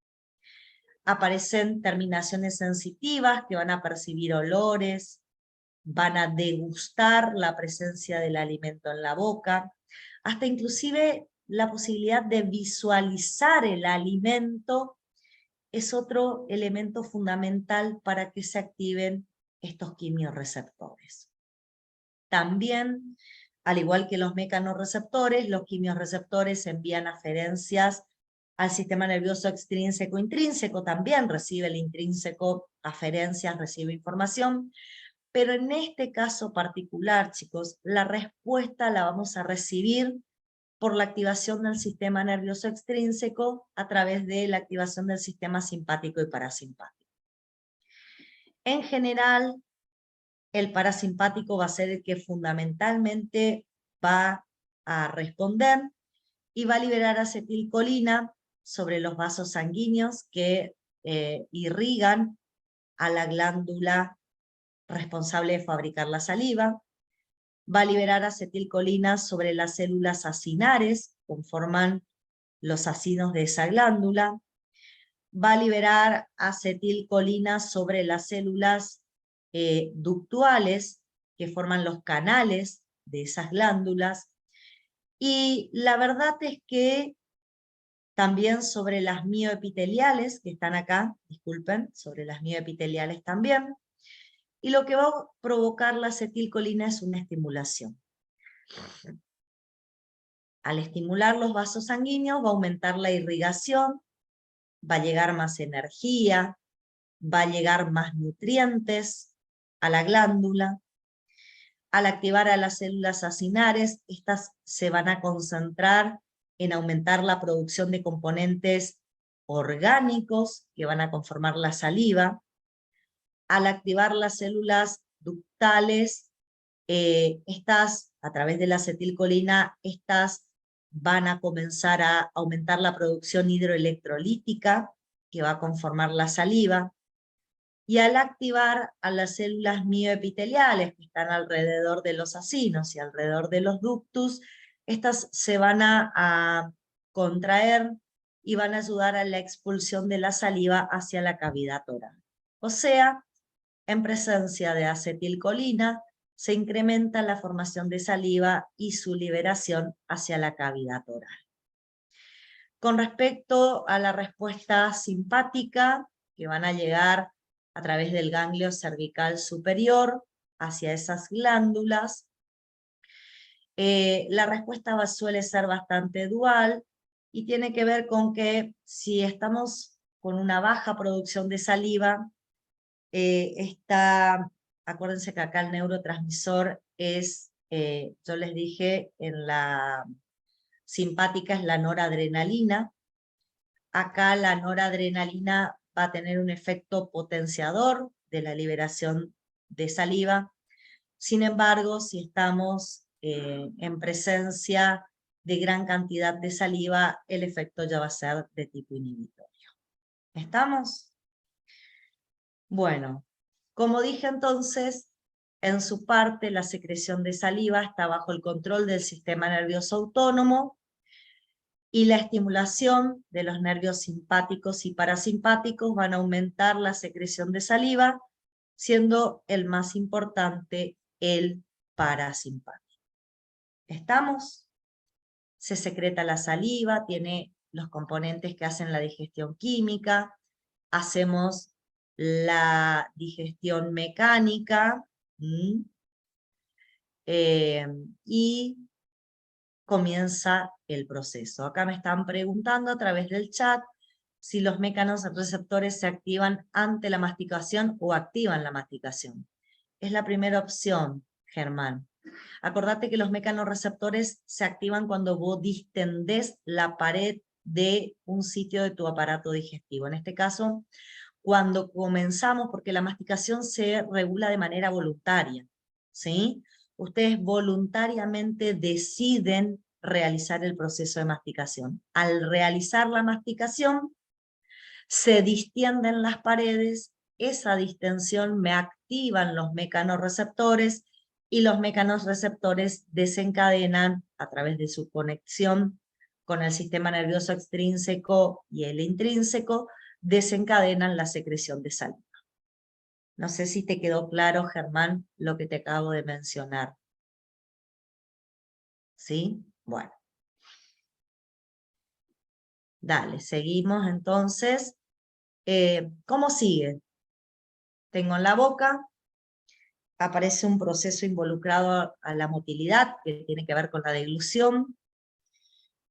Aparecen terminaciones sensitivas que van a percibir olores, van a degustar la presencia del alimento en la boca, hasta inclusive la posibilidad de visualizar el alimento es otro elemento fundamental para que se activen estos quimiorreceptores. También, al igual que los mecanorreceptores, los quimiorreceptores envían aferencias al sistema nervioso extrínseco intrínseco, también recibe el intrínseco aferencias, recibe información, pero en este caso particular, chicos, la respuesta la vamos a recibir por la activación del sistema nervioso extrínseco a través de la activación del sistema simpático y parasimpático. En general, el parasimpático va a ser el que fundamentalmente va a responder y va a liberar acetilcolina sobre los vasos sanguíneos que irrigan a la glándula responsable de fabricar la saliva, va a liberar acetilcolina sobre las células acinares, conforman los acinos de esa glándula, va a liberar acetilcolina sobre las células ductuales, que forman los canales de esas glándulas, y la verdad es que también sobre las mioepiteliales, que están acá, disculpen, sobre las mioepiteliales también, y lo que va a provocar la acetilcolina es una estimulación. Al estimular los vasos sanguíneos va a aumentar la irrigación, va a llegar más energía, va a llegar más nutrientes a la glándula. Al activar a las células acinares, estas se van a concentrar en aumentar la producción de componentes orgánicos que van a conformar la saliva. Al activar las células ductales, estas, a través de la acetilcolina, estas van a comenzar a aumentar la producción hidroelectrolítica que va a conformar la saliva. Y al activar a las células mioepiteliales que están alrededor de los acinos y alrededor de los ductus, estas se van a contraer y van a ayudar a la expulsión de la saliva hacia la cavidad oral. O sea, en presencia de acetilcolina, se incrementa la formación de saliva y su liberación hacia la cavidad oral. Con respecto a la respuesta simpática, que van a llegar a través del ganglio cervical superior hacia esas glándulas, la respuesta suele ser bastante dual y tiene que ver con que si estamos con una baja producción de saliva, acuérdense que acá el neurotransmisor es, yo les dije, en la simpática es la noradrenalina. Acá la noradrenalina va a tener un efecto potenciador de la liberación de saliva. Sin embargo, si estamos en presencia de gran cantidad de saliva, el efecto ya va a ser de tipo inhibitorio. ¿Estamos? Bueno, como dije entonces, en su parte la secreción de saliva está bajo el control del sistema nervioso autónomo y la estimulación de los nervios simpáticos y parasimpáticos van a aumentar la secreción de saliva, siendo el más importante el parasimpático. ¿Estamos? Se secreta la saliva, tiene los componentes que hacen la digestión química, hacemos la digestión mecánica, y comienza el proceso. Acá me están preguntando a través del chat si los mecanorreceptores se activan ante la masticación o activan la masticación. Es la primera opción, Germán. Acordate que los mecanorreceptores se activan cuando vos distendés la pared de un sitio de tu aparato digestivo. En este caso, cuando comenzamos, porque la masticación se regula de manera voluntaria, ¿sí? Ustedes voluntariamente deciden realizar el proceso de masticación. Al realizar la masticación, se distienden las paredes, esa distensión me activan los mecanorreceptores y los mecanorreceptores desencadenan a través de su conexión con el sistema nervioso extrínseco y el intrínseco, desencadenan la secreción de saliva. No sé si te quedó claro, Germán, lo que te acabo de mencionar. ¿Sí? Bueno. Dale, seguimos entonces. ¿Cómo sigue? Tengo en la boca, aparece un proceso involucrado a la motilidad, que tiene que ver con la deglución.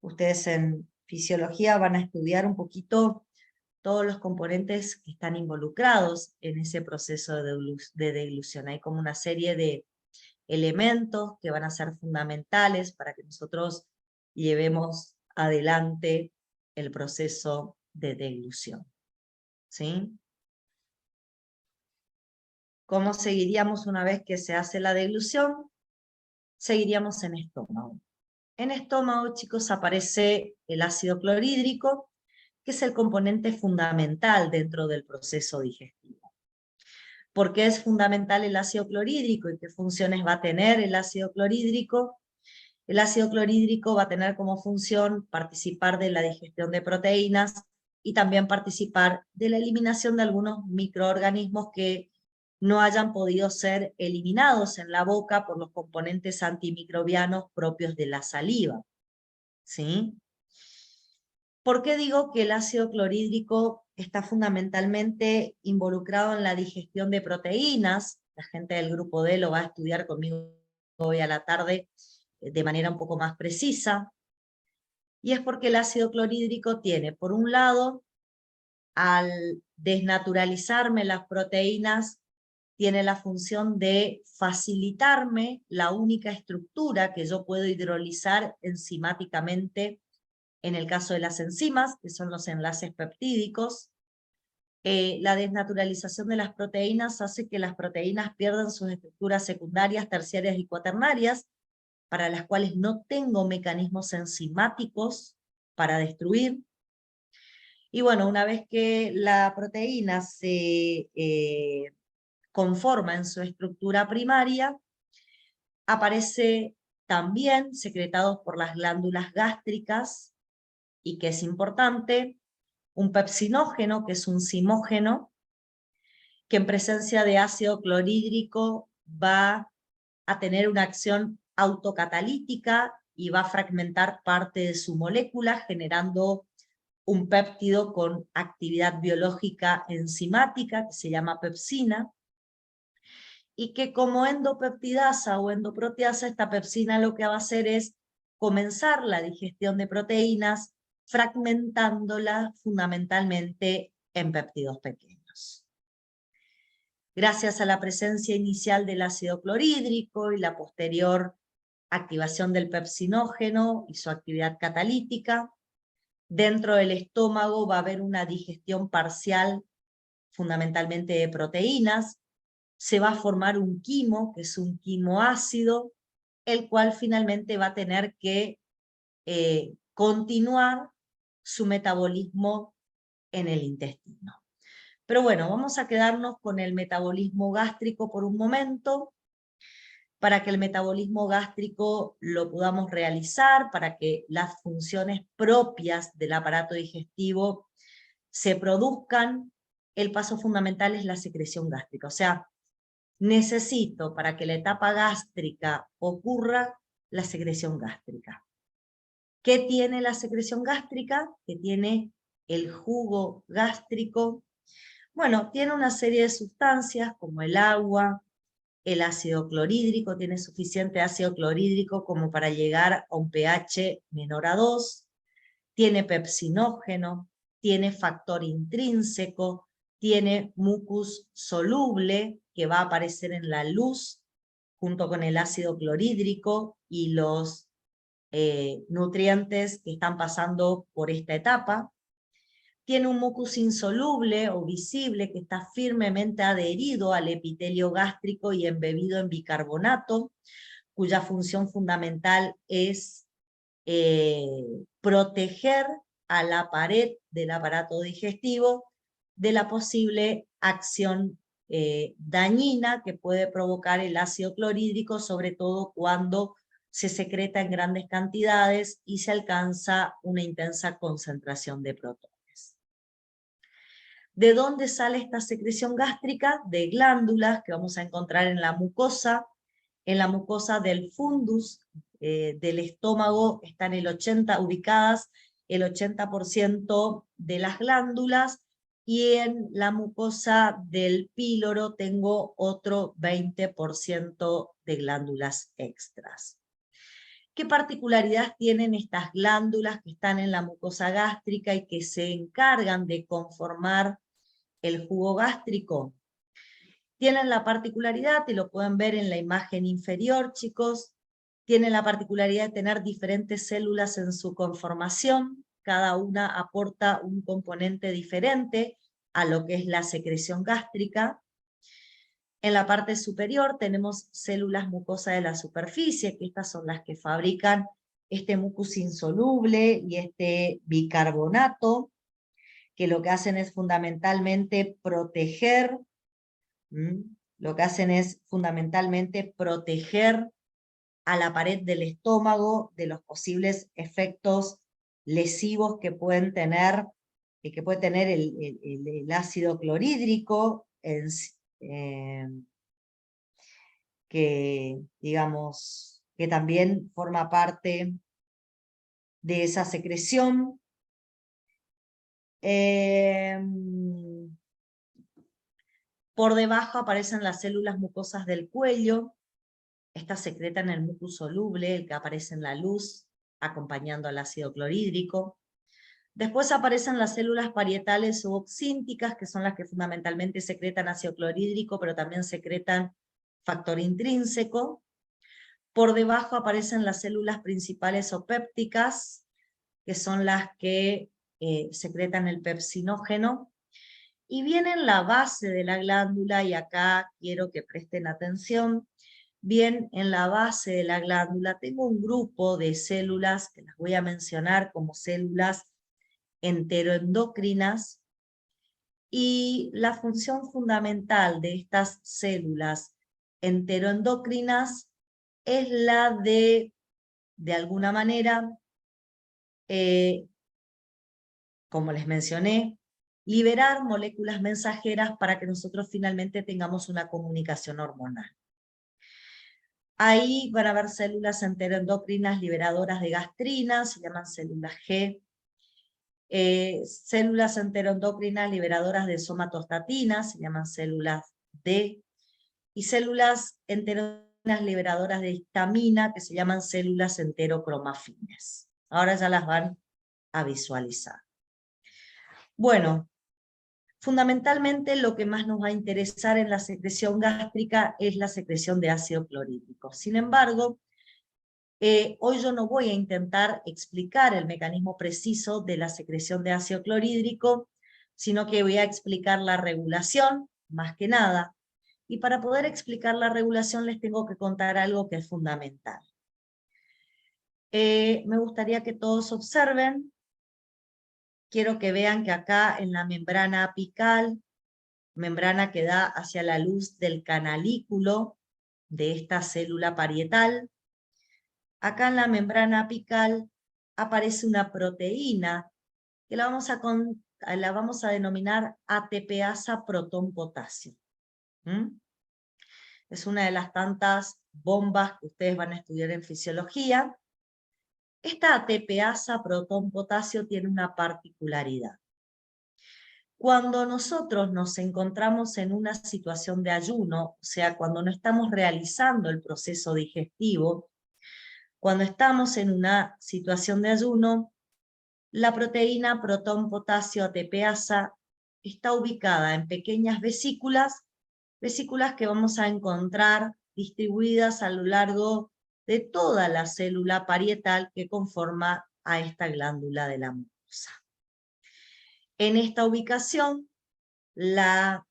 Ustedes en fisiología van a estudiar un poquito todos los componentes que están involucrados en ese proceso de deglución. Hay como una serie de elementos que van a ser fundamentales para que nosotros llevemos adelante el proceso de deglución. ¿Sí? ¿Cómo seguiríamos una vez que se hace la deglución? Seguiríamos en estómago. En estómago, chicos, aparece el ácido clorhídrico, que es el componente fundamental dentro del proceso digestivo. ¿Por qué es fundamental el ácido clorhídrico y qué funciones va a tener el ácido clorhídrico? El ácido clorhídrico va a tener como función participar de la digestión de proteínas y también participar de la eliminación de algunos microorganismos que no hayan podido ser eliminados en la boca por los componentes antimicrobianos propios de la saliva. ¿Sí? ¿Por qué digo que el ácido clorhídrico está fundamentalmente involucrado en la digestión de proteínas? La gente del grupo D lo va a estudiar conmigo hoy a la tarde de manera un poco más precisa. Y es porque el ácido clorhídrico tiene, por un lado, al desnaturalizarme las proteínas, tiene la función de facilitarme la única estructura que yo puedo hidrolizar enzimáticamente en el caso de las enzimas, que son los enlaces peptídicos. La desnaturalización de las proteínas hace que las proteínas pierdan sus estructuras secundarias, terciarias y cuaternarias, para las cuales no tengo mecanismos enzimáticos para destruir. Y bueno, una vez que la proteína se conforma en su estructura primaria, aparece también secretados por las glándulas gástricas, y que es importante, un pepsinógeno, que es un zimógeno, que en presencia de ácido clorhídrico va a tener una acción autocatalítica y va a fragmentar parte de su molécula, generando un péptido con actividad biológica enzimática, que se llama pepsina, y que como endopeptidasa o endoproteasa, esta pepsina lo que va a hacer es comenzar la digestión de proteínas, fragmentándola fundamentalmente en péptidos pequeños. Gracias a la presencia inicial del ácido clorhídrico y la posterior activación del pepsinógeno y su actividad catalítica, dentro del estómago va a haber una digestión parcial fundamentalmente de proteínas, se va a formar un quimo, que es un quimoácido, el cual finalmente va a tener que continuar su metabolismo en el intestino. Pero bueno, vamos a quedarnos con el metabolismo gástrico por un momento, para que el metabolismo gástrico lo podamos realizar, para que las funciones propias del aparato digestivo se produzcan. El paso fundamental es la secreción gástrica, o sea, necesito para que la etapa gástrica ocurra la secreción gástrica. ¿Qué tiene la secreción gástrica? ¿Qué tiene el jugo gástrico? Bueno, tiene una serie de sustancias como el agua, el ácido clorhídrico, tiene suficiente ácido clorhídrico como para llegar a un pH menor a 2, tiene pepsinógeno, tiene factor intrínseco, tiene mucus soluble que va a aparecer en la luz junto con el ácido clorhídrico y los nutrientes que están pasando por esta etapa. Tiene un mucus insoluble o visible que está firmemente adherido al epitelio gástrico y embebido en bicarbonato, cuya función fundamental es proteger a la pared del aparato digestivo de la posible acción dañina que puede provocar el ácido clorhídrico, sobre todo cuando se secreta en grandes cantidades y se alcanza una intensa concentración de protones. ¿De dónde sale esta secreción gástrica? De glándulas que vamos a encontrar en la mucosa del fundus del estómago están ubicadas el 80% de las glándulas, y en la mucosa del píloro tengo otro 20% de glándulas extras. ¿Qué particularidad tienen estas glándulas que están en la mucosa gástrica y que se encargan de conformar el jugo gástrico? Tienen la particularidad, y lo pueden ver en la imagen inferior, chicos, tienen la particularidad de tener diferentes células en su conformación, cada una aporta un componente diferente a lo que es la secreción gástrica. En la parte superior tenemos células mucosas de la superficie, que estas son las que fabrican este mucus insoluble y este bicarbonato, que lo que hacen es fundamentalmente proteger a la pared del estómago de los posibles efectos lesivos que puede tener el ácido clorhídrico, que digamos que también forma parte de esa secreción. Por debajo aparecen las células mucosas del cuello. Estas secretan el mucus soluble, el que aparece en la luz, acompañando al ácido clorhídrico. Después aparecen las células parietales o oxínticas, que son las que fundamentalmente secretan ácido clorhídrico, pero también secretan factor intrínseco. Por debajo aparecen las células principales o pépticas, que son las que secretan el pepsinógeno. Y viene en la base de la glándula, y acá quiero que presten atención, bien en la base de la glándula tengo un grupo de células que las voy a mencionar como células enteroendocrinas, y la función fundamental de estas células enteroendocrinas es la de alguna manera, como les mencioné, liberar moléculas mensajeras para que nosotros finalmente tengamos una comunicación hormonal. Ahí van a haber células enteroendocrinas liberadoras de gastrina, se llaman células G, células enteroendocrinas liberadoras de somatostatina, se llaman células D, y células enteroendocrinas liberadoras de histamina, que se llaman células enterocromafines. Ahora ya las van a visualizar. Bueno, fundamentalmente lo que más nos va a interesar en la secreción gástrica es la secreción de ácido clorhídrico. Sin embargo, hoy yo no voy a intentar explicar el mecanismo preciso de la secreción de ácido clorhídrico, sino que voy a explicar la regulación, más que nada. Y para poder explicar la regulación les tengo que contar algo que es fundamental. Me gustaría que todos observen. Quiero que vean que acá en la membrana apical, membrana que da hacia la luz del canalículo de esta célula parietal, acá en la membrana apical aparece una proteína que la vamos a denominar ATPasa protón potasio. Es una de las tantas bombas que ustedes van a estudiar en fisiología, esta ATPasa protón-potasio tiene una particularidad. Cuando nosotros nos encontramos en una situación de ayuno, o sea, cuando no estamos realizando el proceso digestivo, cuando estamos en una situación de ayuno, la proteína protón-potasio ATPasa está ubicada en pequeñas vesículas que vamos a encontrar distribuidas a lo largo de toda la célula parietal que conforma a esta glándula de la mucosa. En esta ubicación, la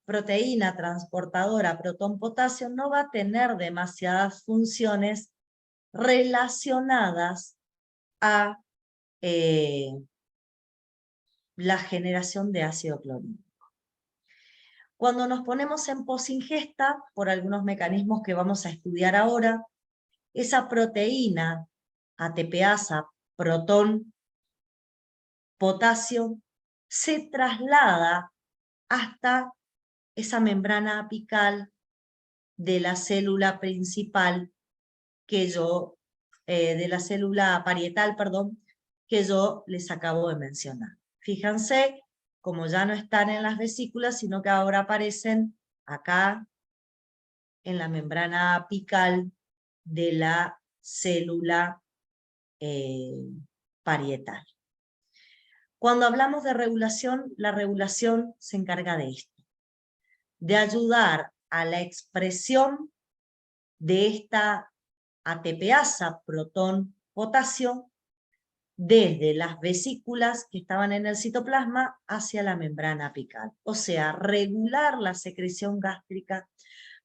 proteína transportadora protón-potasio no va a tener demasiadas funciones relacionadas a la generación de ácido clorhídrico. Cuando nos ponemos en posingesta, por algunos mecanismos que vamos a estudiar ahora, esa proteína ATPasa, protón, potasio, se traslada hasta esa membrana apical de la célula principal que yo, de la célula parietal, perdón, que yo les acabo de mencionar. Fíjense, como ya no están en las vesículas, sino que ahora aparecen acá en la membrana apical de la célula parietal. Cuando hablamos de regulación, la regulación se encarga de esto, de ayudar a la expresión de esta ATPasa, protón, potasio, desde las vesículas que estaban en el citoplasma hacia la membrana apical. O sea, regular la secreción gástrica,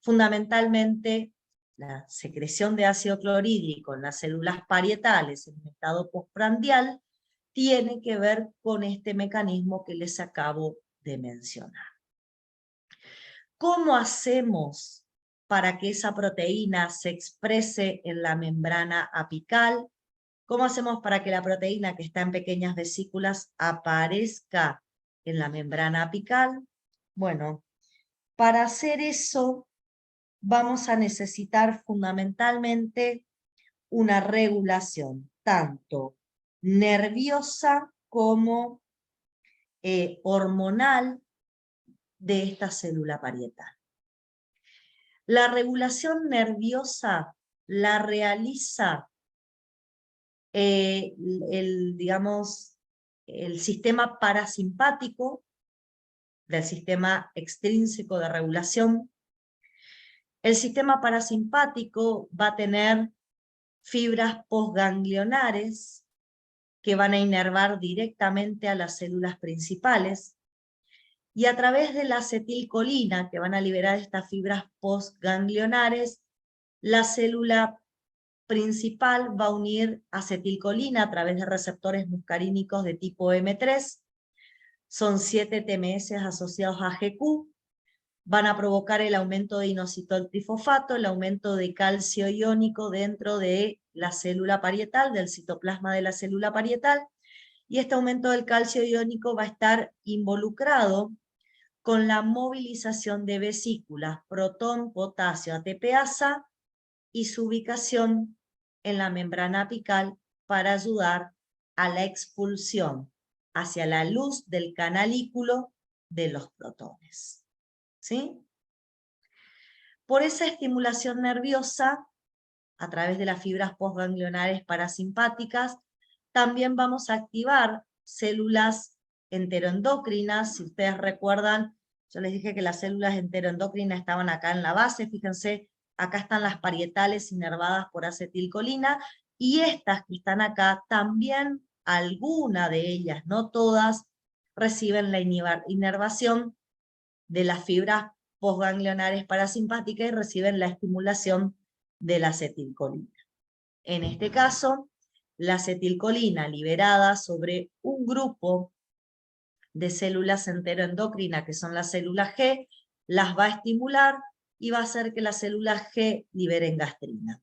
fundamentalmente la secreción de ácido clorhídrico en las células parietales en un estado postprandial, tiene que ver con este mecanismo que les acabo de mencionar. ¿Cómo hacemos para que esa proteína se exprese en la membrana apical? ¿Cómo hacemos para que la proteína que está en pequeñas vesículas aparezca en la membrana apical? Bueno, para hacer eso vamos a necesitar fundamentalmente una regulación, tanto nerviosa como hormonal de esta célula parietal. La regulación nerviosa la realiza digamos, el sistema parasimpático del sistema extrínseco de regulación. El sistema parasimpático va a tener fibras postganglionares que van a inervar directamente a las células principales, y a través de la acetilcolina que van a liberar estas fibras postganglionares, la célula principal va a unir acetilcolina a través de receptores muscarínicos de tipo M3, son 7 TMS asociados a GQ, van a provocar el aumento de inositol trifosfato, el aumento de calcio iónico dentro de la célula parietal, del citoplasma de la célula parietal, y este aumento del calcio iónico va a estar involucrado con la movilización de vesículas, protón, potasio, ATPasa, y su ubicación en la membrana apical para ayudar a la expulsión hacia la luz del canalículo de los protones. ¿Sí? Por esa estimulación nerviosa, a través de las fibras postganglionares parasimpáticas, también vamos a activar células enteroendocrinas. Si ustedes recuerdan, yo les dije que las células enteroendocrinas estaban acá en la base, fíjense, acá están las parietales inervadas por acetilcolina, y estas que están acá también, alguna de ellas, no todas, reciben la inervación de las fibras postganglionares parasimpáticas y reciben la estimulación de la acetilcolina. En este caso, la acetilcolina liberada sobre un grupo de células enteroendocrinas, que son las células G, las va a estimular y va a hacer que las células G liberen gastrina.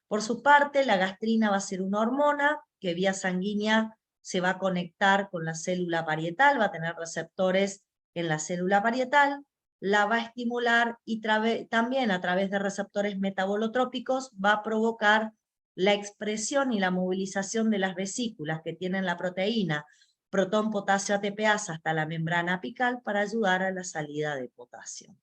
Por su parte, la gastrina va a ser una hormona que vía sanguínea se va a conectar con la célula parietal, va a tener receptores en la célula parietal, la va a estimular y también a través de receptores metabolotrópicos va a provocar la expresión y la movilización de las vesículas que tienen la proteína protón, potasio, ATPase hasta la membrana apical para ayudar a la salida de potasio.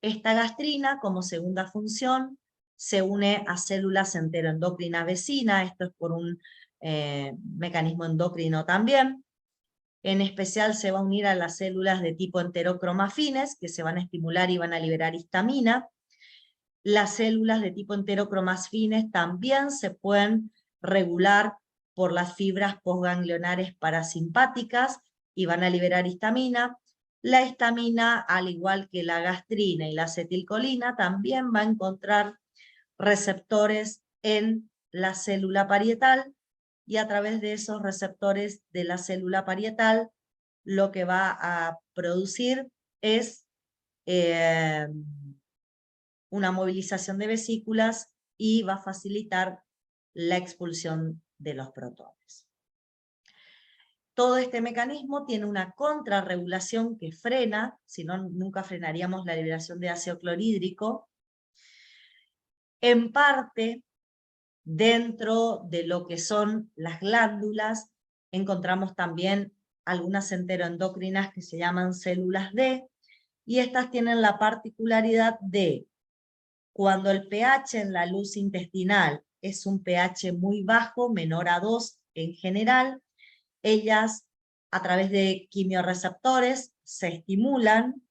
Esta gastrina, como segunda función, se une a células enteroendocrinas vecinas, esto es por un mecanismo endocrino también. En especial se va a unir a las células de tipo enterocromafines, que se van a estimular y van a liberar histamina. Las células de tipo enterocromafines también se pueden regular por las fibras postganglionares parasimpáticas y van a liberar histamina. La histamina, al igual que la gastrina y la acetilcolina, también va a encontrar receptores en la célula parietal, y a través de esos receptores de la célula parietal, lo que va a producir es una movilización de vesículas y va a facilitar la expulsión de los protones. Todo este mecanismo tiene una contrarregulación que frena, si no, nunca frenaríamos la liberación de ácido clorhídrico. En parte, dentro de lo que son las glándulas, encontramos también algunas enteroendocrinas que se llaman células D, y estas tienen la particularidad de, cuando el pH en la luz intestinal es un pH muy bajo, menor a 2 en general, ellas a través de quimiorreceptores se estimulan,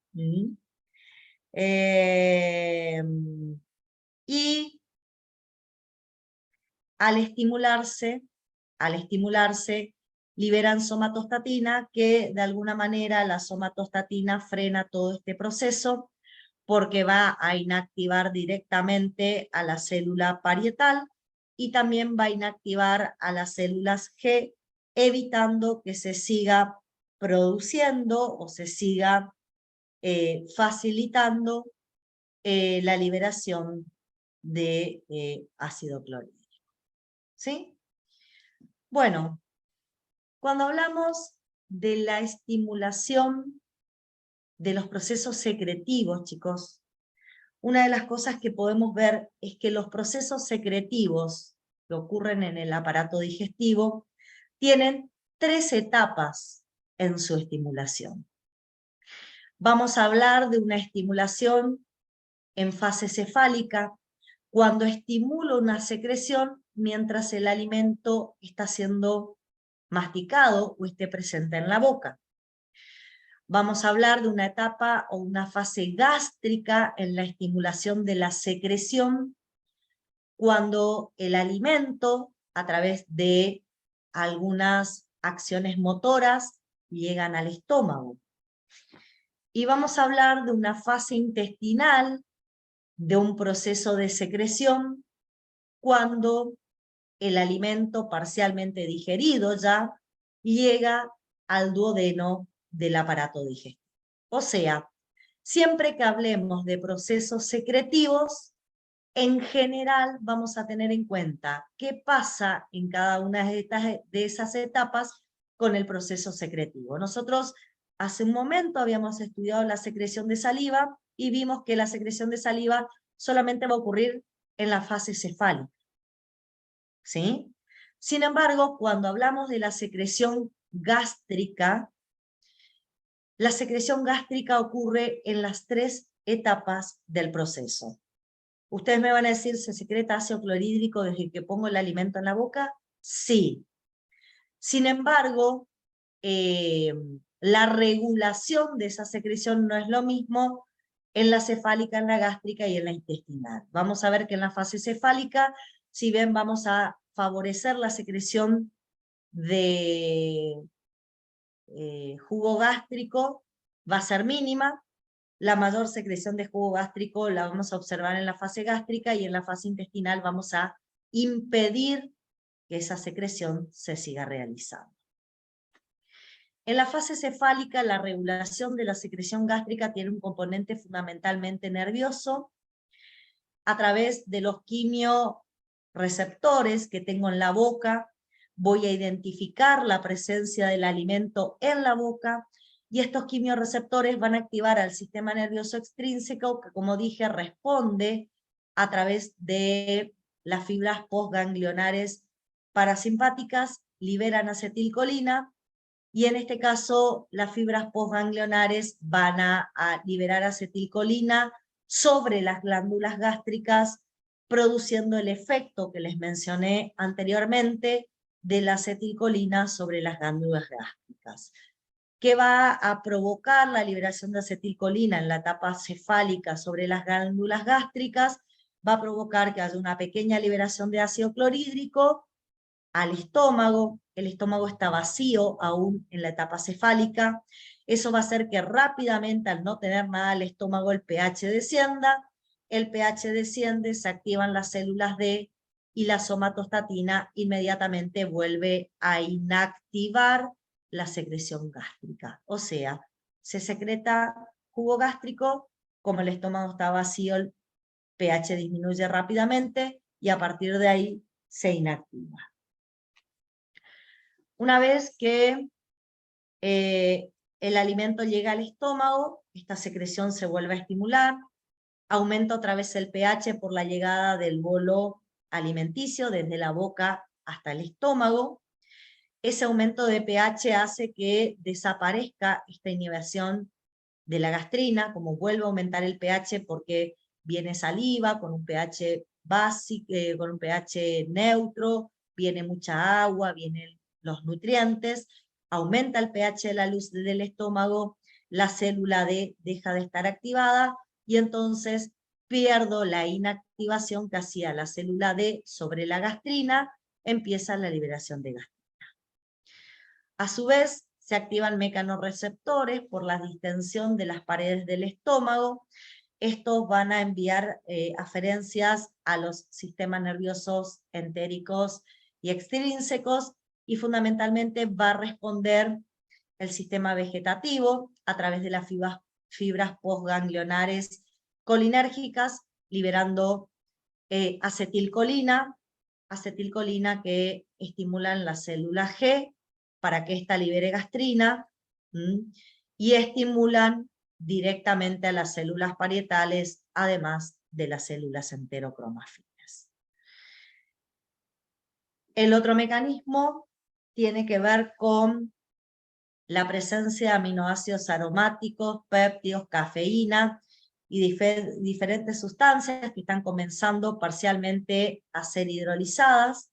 y al estimularse, liberan somatostatina, que de alguna manera la somatostatina frena todo este proceso, porque va a inactivar directamente a la célula parietal, y también va a inactivar a las células G, evitando que se siga produciendo o se siga facilitando la liberación de ácido clorhídrico. ¿Sí? Bueno, cuando hablamos de la estimulación de los procesos secretivos, chicos, una de las cosas que podemos ver es que los procesos secretivos que ocurren en el aparato digestivo tienen 3 etapas en su estimulación. Vamos a hablar de una estimulación en fase cefálica, cuando estimulo una secreción mientras el alimento está siendo masticado o esté presente en la boca. Vamos a hablar de una etapa o una fase gástrica en la estimulación de la secreción, cuando el alimento, a través de algunas acciones motoras, llegan al estómago. Y vamos a hablar de una fase intestinal, de un proceso de secreción, cuando el alimento parcialmente digerido ya llega al duodeno del aparato digestivo. O sea, siempre que hablemos de procesos secretivos, en general vamos a tener en cuenta qué pasa en cada una de esas etapas con el proceso secretivo. Nosotros hace un momento habíamos estudiado la secreción de saliva y vimos que la secreción de saliva solamente va a ocurrir en la fase cefálica, ¿sí? Sin embargo, cuando hablamos de la secreción gástrica ocurre en las 3 etapas del proceso. Ustedes me van a decir, ¿se secreta ácido clorhídrico desde que pongo el alimento en la boca? Sí. Sin embargo, la regulación de esa secreción no es lo mismo en la cefálica, en la gástrica y en la intestinal. Vamos a ver que en la fase cefálica, si ven, vamos a favorecer la secreción de jugo gástrico, va a ser mínima. La mayor secreción de jugo gástrico la vamos a observar en la fase gástrica, y en la fase intestinal vamos a impedir que esa secreción se siga realizando. En la fase cefálica, la regulación de la secreción gástrica tiene un componente fundamentalmente nervioso. A través de los quimioreceptores que tengo en la boca, voy a identificar la presencia del alimento en la boca, y estos quimiorreceptores van a activar al sistema nervioso extrínseco, que como dije, responde a través de las fibras postganglionares parasimpáticas, liberan acetilcolina, y en este caso las fibras postganglionares van a liberar acetilcolina sobre las glándulas gástricas, produciendo el efecto que les mencioné anteriormente de la acetilcolina sobre las glándulas gástricas, que va a provocar la liberación de acetilcolina en la etapa cefálica sobre las glándulas gástricas, va a provocar que haya una pequeña liberación de ácido clorhídrico al estómago. El estómago está vacío aún en la etapa cefálica. Eso va a hacer que rápidamente, al no tener nada al estómago, el pH descienda. El pH desciende, se activan las células D y la somatostatina inmediatamente vuelve a inactivar la secreción gástrica. O sea, se secreta jugo gástrico, como el estómago está vacío, el pH disminuye rápidamente y a partir de ahí se inactiva. Una vez que el alimento llega al estómago, esta secreción se vuelve a estimular, aumenta otra vez el pH por la llegada del bolo alimenticio desde la boca hasta el estómago. Ese aumento de pH hace que desaparezca esta inhibición de la gastrina, como vuelve a aumentar el pH porque viene saliva con un pH básico, con un pH neutro, viene mucha agua, vienen los nutrientes, aumenta el pH de la luz del estómago, la célula D deja de estar activada y entonces pierdo la inactivación que hacía la célula D sobre la gastrina, empieza la liberación de gastrina. A su vez, se activan mecanorreceptores por la distensión de las paredes del estómago. Estos van a enviar aferencias a los sistemas nerviosos entéricos y extrínsecos, y fundamentalmente va a responder el sistema vegetativo a través de las fibras postganglionares colinérgicas, liberando acetilcolina que estimulan la célula G para que ésta libere gastrina, y estimulan directamente a las células parietales, además de las células enterocromáfilas. El otro mecanismo tiene que ver con la presencia de aminoácidos aromáticos, péptidos, cafeína y diferentes sustancias que están comenzando parcialmente a ser hidrolizadas.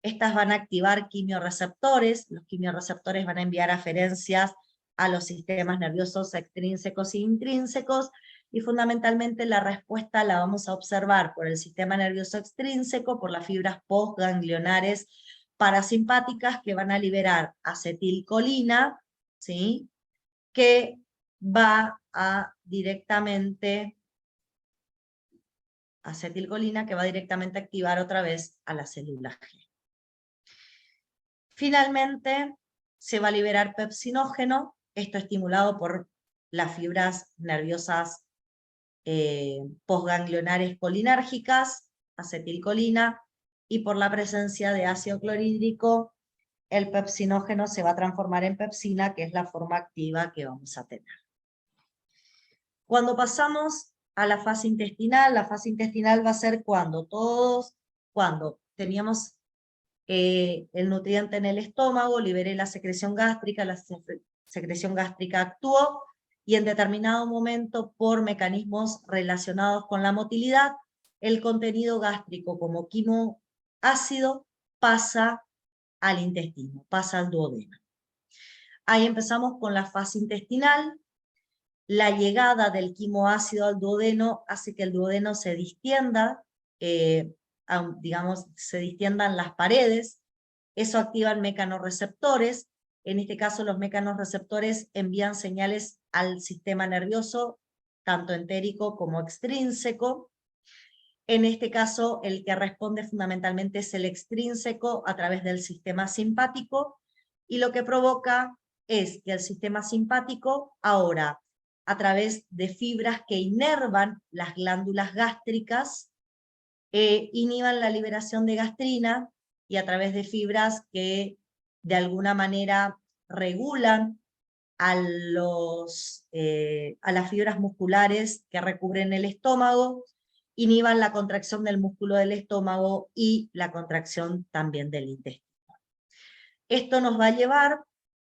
Estas van a activar quimiorreceptores, los quimiorreceptores van a enviar aferencias a los sistemas nerviosos extrínsecos e intrínsecos, y fundamentalmente la respuesta la vamos a observar por el sistema nervioso extrínseco, por las fibras postganglionares parasimpáticas que van a liberar acetilcolina, ¿sí?, que va a directamente activar otra vez a la célula G. Finalmente, se va a liberar pepsinógeno, esto estimulado por las fibras nerviosas postganglionares colinérgicas, acetilcolina, y por la presencia de ácido clorhídrico, el pepsinógeno se va a transformar en pepsina, que es la forma activa que vamos a tener. Cuando pasamos a la fase intestinal va a ser cuando teníamos el nutriente en el estómago, liberé la secreción gástrica actuó, y en determinado momento, por mecanismos relacionados con la motilidad, el contenido gástrico como quimoácido pasa al intestino, pasa al duodeno. Ahí empezamos con la fase intestinal. La llegada del quimoácido al duodeno hace que el duodeno se distienda, digamos, se distiendan las paredes. Eso activa mecanorreceptores. En este caso, los mecanorreceptores envían señales al sistema nervioso, tanto entérico como extrínseco. En este caso, el que responde fundamentalmente es el extrínseco a través del sistema simpático, y lo que provoca es que el sistema simpático ahora, a través de fibras que inervan las glándulas gástricas, inhiban la liberación de gastrina, y a través de fibras que de alguna manera regulan a las fibras musculares que recubren el estómago, inhiban la contracción del músculo del estómago y la contracción también del intestino. Esto nos va a llevar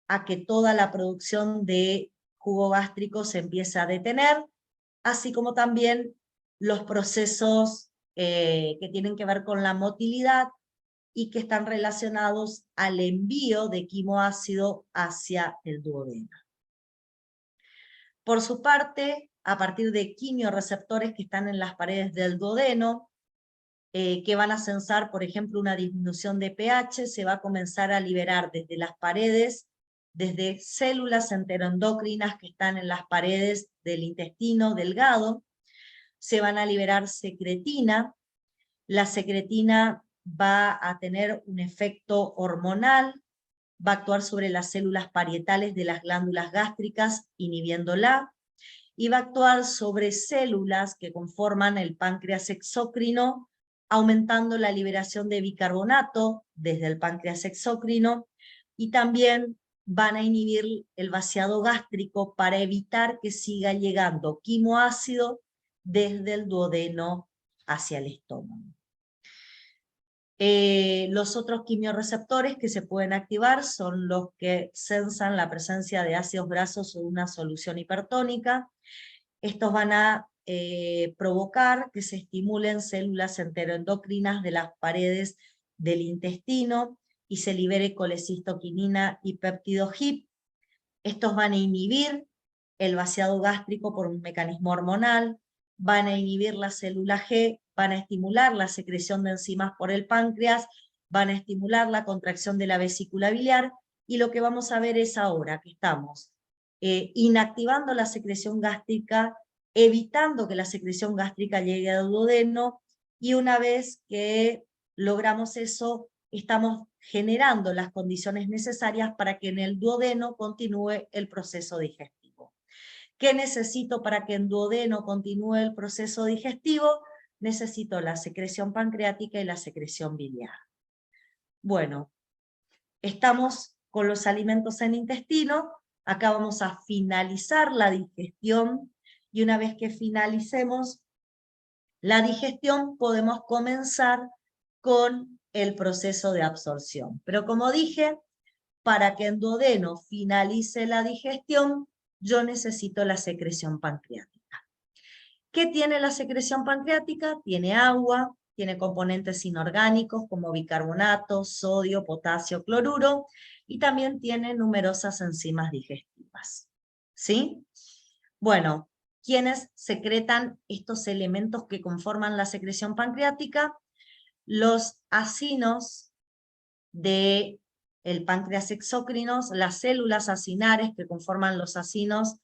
a que toda la producción de jugo gástrico se empiece a detener, así como también los procesos que tienen que ver con la motilidad y que están relacionados al envío de quimoácido hacia el duodeno. Por su parte, a partir de quimioreceptores que están en las paredes del duodeno, que van a censar, por ejemplo, una disminución de pH, se va a comenzar a liberar desde las paredes, desde células enteroendocrinas que están en las paredes del intestino delgado, se van a liberar secretina. La secretina va a tener un efecto hormonal, va a actuar sobre las células parietales de las glándulas gástricas, inhibiéndola, y va a actuar sobre células que conforman el páncreas exócrino, aumentando la liberación de bicarbonato desde el páncreas exócrino, y también van a inhibir el vaciado gástrico para evitar que siga llegando quimoácido desde el duodeno hacia el estómago. Los otros quimioreceptores que se pueden activar son los que sensan la presencia de ácidos grasos o una solución hipertónica. Estos van a provocar que se estimulen células enteroendocrinas de las paredes del intestino y se libere colecistoquinina y péptido HIP. Estos van a inhibir el vaciado gástrico por un mecanismo hormonal, van a inhibir la célula G, van a estimular la secreción de enzimas por el páncreas, van a estimular la contracción de la vesícula biliar, y lo que vamos a ver es ahora que estamos inactivando la secreción gástrica, evitando que la secreción gástrica llegue al duodeno, y una vez que logramos eso, estamos generando las condiciones necesarias para que en el duodeno continúe el proceso digestivo. ¿Qué necesito para que en duodeno continúe el proceso digestivo? Necesito la secreción pancreática y la secreción biliar. Bueno, estamos con los alimentos en intestino, acá vamos a finalizar la digestión, y una vez que finalicemos la digestión podemos comenzar con el proceso de absorción. Pero como dije, para que en duodeno finalice la digestión, yo necesito la secreción pancreática. ¿Qué tiene la secreción pancreática? Tiene agua, tiene componentes inorgánicos como bicarbonato, sodio, potasio, cloruro, y también tiene numerosas enzimas digestivas. ¿Sí? Bueno, ¿quiénes secretan estos elementos que conforman la secreción pancreática? Los acinos del páncreas exócrinos, las células acinares que conforman los acinos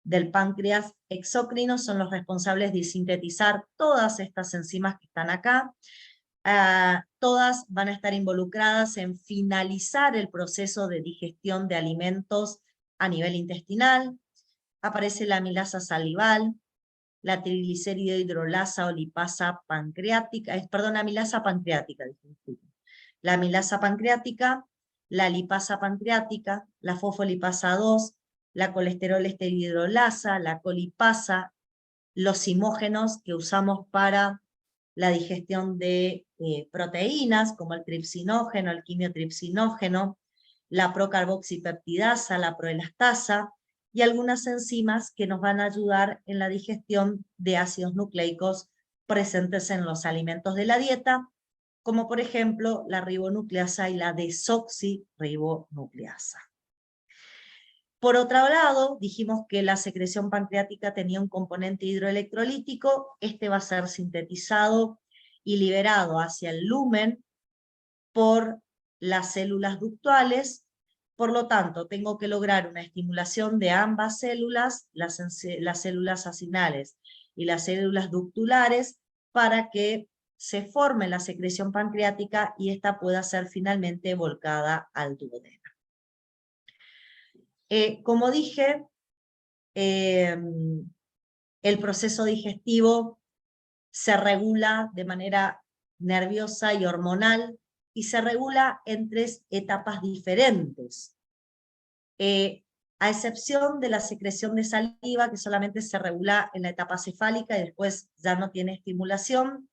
del páncreas exócrino son los responsables de sintetizar todas estas enzimas que están acá. Todas van a estar involucradas en finalizar el proceso de digestión de alimentos a nivel intestinal. Aparece la amilasa salival, la triglicérido hidrolasa o lipasa pancreática, amilasa pancreática, la amilasa pancreática, la lipasa pancreática, la fosfolipasa 2, la colesterol esterohidrolasa, la colipasa, los zimógenos que usamos para la digestión de proteínas, como el tripsinógeno, el quimiotripsinógeno, la procarboxipeptidasa, la proelastasa, y algunas enzimas que nos van a ayudar en la digestión de ácidos nucleicos presentes en los alimentos de la dieta, como por ejemplo la ribonucleasa y la desoxirribonucleasa. Por otro lado, dijimos que la secreción pancreática tenía un componente hidroelectrolítico. Este va a ser sintetizado y liberado hacia el lumen por las células ductuales. Por lo tanto, tengo que lograr una estimulación de ambas células, las células acinales y las células ductulares, para que se forme la secreción pancreática y esta pueda ser finalmente volcada al duodeno. Como dije, el proceso digestivo se regula de manera nerviosa y hormonal, y se regula en 3 etapas diferentes. a excepción de la secreción de saliva, que solamente se regula en la etapa cefálica y después ya no tiene estimulación.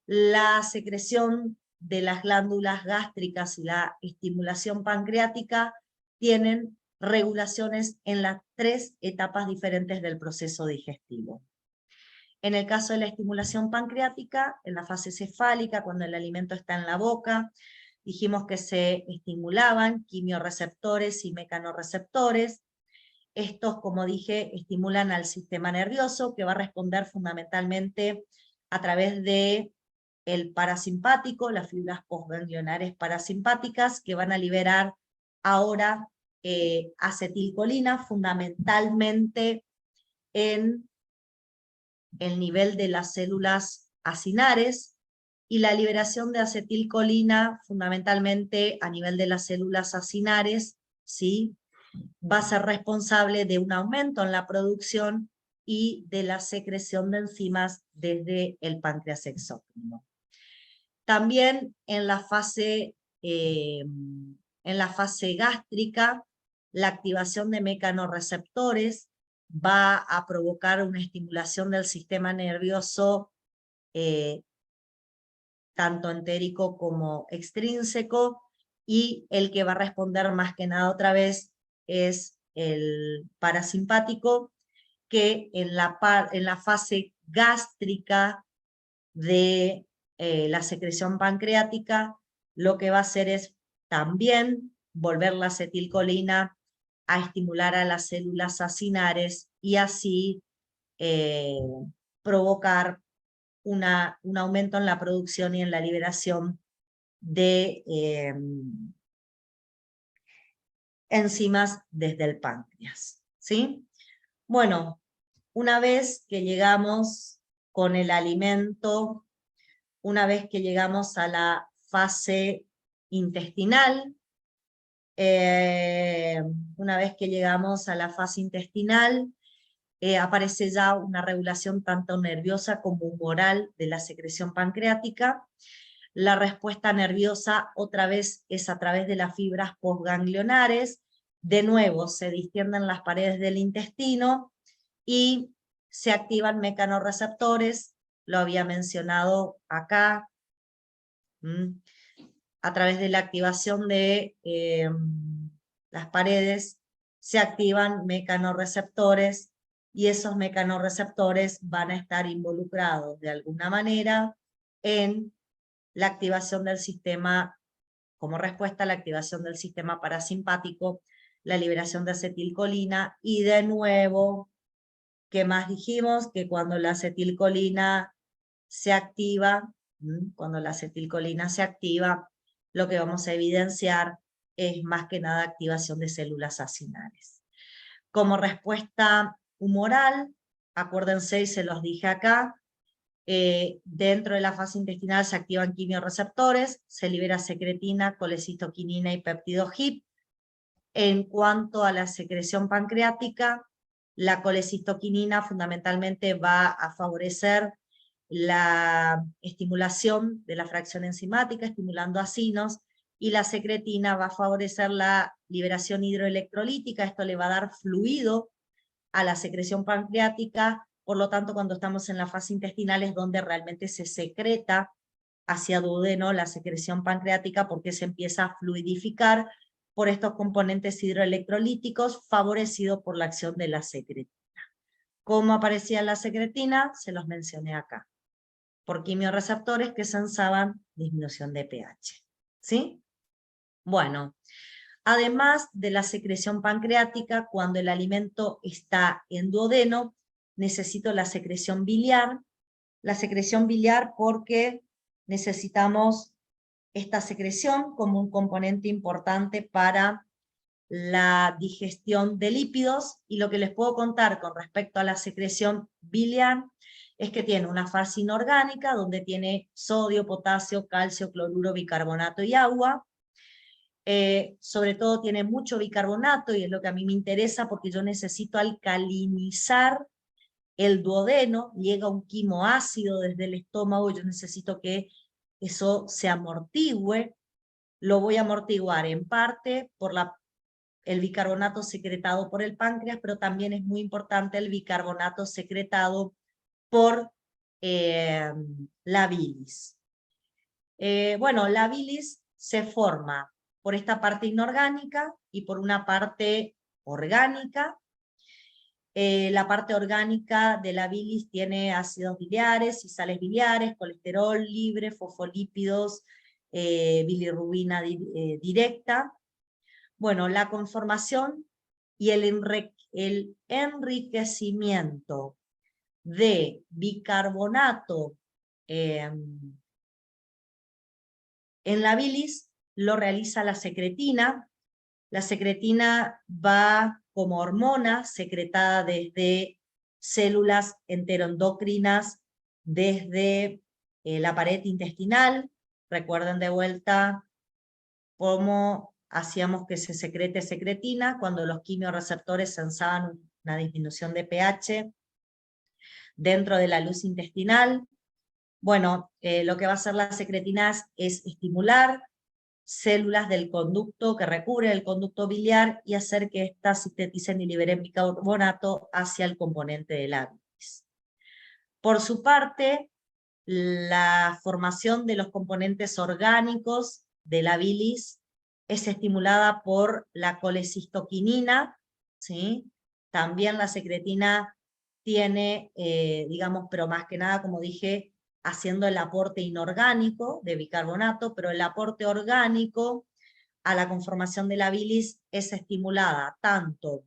La secreción de las glándulas gástricas y la estimulación pancreática tienen regulaciones en las 3 etapas diferentes del proceso digestivo. En el caso de la estimulación pancreática, en la fase cefálica, cuando el alimento está en la boca, dijimos que se estimulaban quimiorreceptores y mecanorreceptores. Estos, como dije, estimulan al sistema nervioso, que va a responder fundamentalmente a través de el parasimpático, las fibras postganglionares parasimpáticas, que van a liberar ahora acetilcolina, fundamentalmente en el nivel de las células acinares, y la liberación de acetilcolina, fundamentalmente a nivel de las células acinares, ¿sí?, va a ser responsable de un aumento en la producción y de la secreción de enzimas desde el páncreas exócrino. También en la fase gástrica, la activación de mecanorreceptores va a provocar una estimulación del sistema nervioso tanto entérico como extrínseco, y el que va a responder más que nada otra vez es el parasimpático, que en la fase gástrica de la secreción pancreática, lo que va a hacer es también volver la acetilcolina a estimular a las células acinares y así provocar un aumento en la producción y en la liberación de enzimas desde el páncreas, ¿sí? Bueno, una vez que llegamos con el alimento, una vez que llegamos a la fase intestinal, aparece ya una regulación tanto nerviosa como humoral de la secreción pancreática. La respuesta nerviosa otra vez es a través de las fibras postganglionares. De nuevo se distienden las paredes del intestino y se activan mecanorreceptores, lo había mencionado acá, a través de la activación de las paredes se activan mecanorreceptores, y esos mecanorreceptores van a estar involucrados de alguna manera en la activación del sistema, como respuesta a la activación del sistema parasimpático, la liberación de acetilcolina, y de nuevo, ¿qué más dijimos? Que cuando la acetilcolina se activa, lo que vamos a evidenciar es más que nada activación de células acinares. Como respuesta humoral, acuérdense, y se los dije acá, dentro de la fase intestinal se activan quimiorreceptores, se libera secretina, colecistoquinina y péptido HIP. En cuanto a la secreción pancreática, la colecistoquinina fundamentalmente va a favorecer la estimulación de la fracción enzimática, estimulando acinos, y la secretina va a favorecer la liberación hidroelectrolítica. Esto le va a dar fluido a la secreción pancreática. Por lo tanto, cuando estamos en la fase intestinal es donde realmente se secreta hacia duodeno la secreción pancreática, porque se empieza a fluidificar por estos componentes hidroelectrolíticos favorecidos por la acción de la secretina. ¿Cómo aparecía la secretina? Se los mencioné acá. Por quimiorreceptores que sensaban disminución de pH. ¿Sí? Bueno, además de la secreción pancreática, cuando el alimento está en duodeno, necesito la secreción biliar. La secreción biliar porque necesitamos esta secreción como un componente importante para la digestión de lípidos, y lo que les puedo contar con respecto a la secreción biliar es que tiene una fase inorgánica donde tiene sodio, potasio, calcio, cloruro, bicarbonato y agua. Sobre todo tiene mucho bicarbonato, y es lo que a mí me interesa porque yo necesito alcalinizar el duodeno. Llega un quimoácido desde el estómago, yo necesito que eso se amortigüe. Lo voy a amortiguar en parte por la el bicarbonato secretado por el páncreas, pero también es muy importante el bicarbonato secretado por la bilis. Bueno, la bilis se forma por esta parte inorgánica y por una parte orgánica. La parte orgánica de la bilis tiene ácidos biliares y sales biliares, colesterol libre, fosfolípidos, bilirrubina directa. Bueno, la conformación y el enriquecimiento de bicarbonato en la bilis lo realiza la secretina. La secretina va como hormona secretada desde células enteroendocrinas, desde la pared intestinal. Recuerden de vuelta cómo hacíamos que se secrete secretina cuando los quimiorreceptores sensaban una disminución de pH dentro de la luz intestinal. Bueno, lo que va a hacer la secretina es estimular células del conducto que recubre el conducto biliar y hacer que éstas sinteticen y liberen bicarbonato hacia el componente de la bilis. Por su parte, la formación de los componentes orgánicos de la bilis es estimulada por la colecistoquinina, ¿sí? También la secretina tiene, digamos, pero más que nada, como dije, haciendo el aporte inorgánico de bicarbonato, pero el aporte orgánico a la conformación de la bilis es estimulada tanto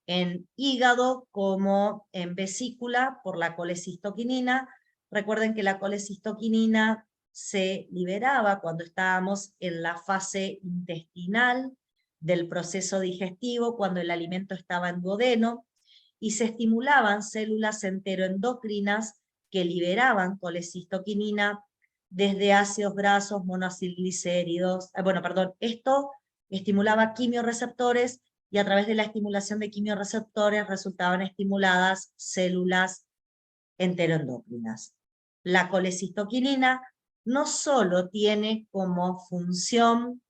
en hígado como en vesícula por la colecistoquinina. Recuerden que la colecistoquinina se liberaba cuando estábamos en la fase intestinal del proceso digestivo, cuando el alimento estaba en duodeno, y se estimulaban células enteroendocrinas que liberaban colecistoquinina desde ácidos grasos, monoacilglicéridos. Esto estimulaba quimiorreceptores y a través de la estimulación de quimiorreceptores resultaban estimuladas células enteroendocrinas. La colecistoquinina no solo tiene como función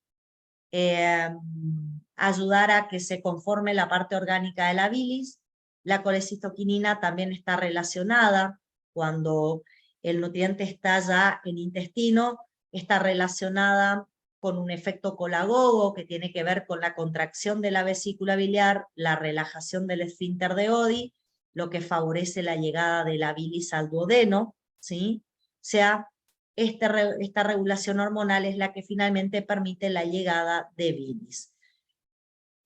ayudar a que se conforme la parte orgánica de la bilis, la colecistoquinina también está relacionada cuando el nutriente está ya en intestino, está relacionada con un efecto colagogo que tiene que ver con la contracción de la vesícula biliar, la relajación del esfínter de Oddi, lo que favorece la llegada de la bilis al duodeno, ¿sí? O sea, esta regulación hormonal es la que finalmente permite la llegada de bilis.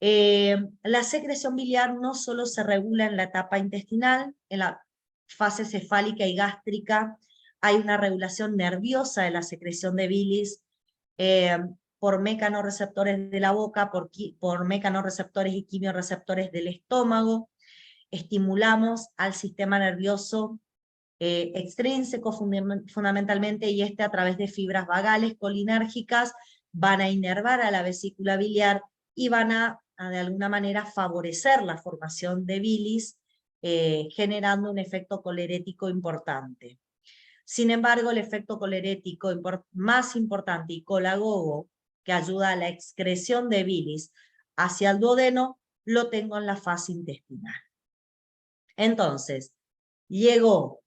La secreción biliar no solo se regula en la etapa intestinal, en la fase cefálica y gástrica hay una regulación nerviosa de la secreción de bilis por mecanorreceptores de la boca, por mecanorreceptores y quimiorreceptores del estómago. Estimulamos al sistema nervioso extrínseco fundamentalmente, y a través de fibras vagales colinérgicas van a inervar a la vesícula biliar y van a de alguna manera favorecer la formación de bilis, generando un efecto colerético importante. Sin embargo, el efecto colerético más importante y colagogo, que ayuda a la excreción de bilis hacia el duodeno, lo tengo en la fase intestinal. Entonces, llegó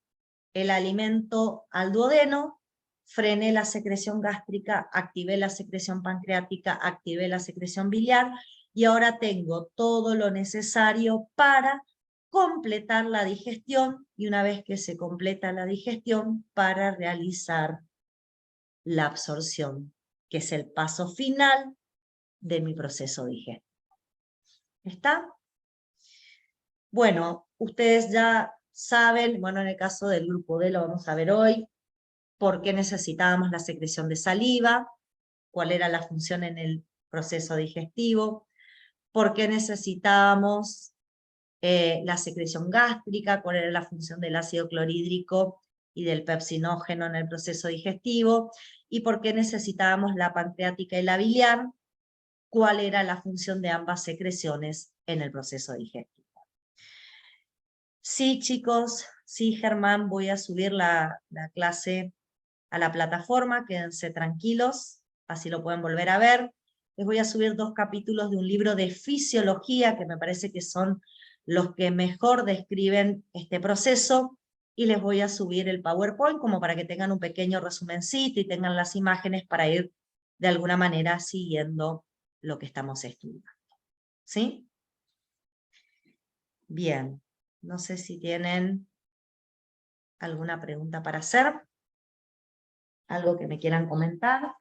el alimento al duodeno, frené la secreción gástrica, activé la secreción pancreática, activé la secreción biliar, y ahora tengo todo lo necesario para completar la digestión, y una vez que se completa la digestión, para realizar la absorción, que es el paso final de mi proceso digestivo. ¿Está? Bueno, ustedes ya saben, bueno, en el caso del grupo D lo vamos a ver hoy, por qué necesitábamos la secreción de saliva, cuál era la función en el proceso digestivo, por qué necesitábamos la secreción gástrica, cuál era la función del ácido clorhídrico y del pepsinógeno en el proceso digestivo, y por qué necesitábamos la pancreática y la biliar, cuál era la función de ambas secreciones en el proceso digestivo. Sí, chicos, sí, Germán, voy a subir la clase a la plataforma, quédense tranquilos, así lo pueden volver a ver. les voy a subir 2 capítulos de un libro de fisiología, que me parece que son los que mejor describen este proceso, y les voy a subir el PowerPoint como para que tengan un pequeño resumencito y tengan las imágenes para ir de alguna manera siguiendo lo que estamos estudiando. ¿Sí? Bien, no sé si tienen alguna pregunta para hacer, algo que me quieran comentar.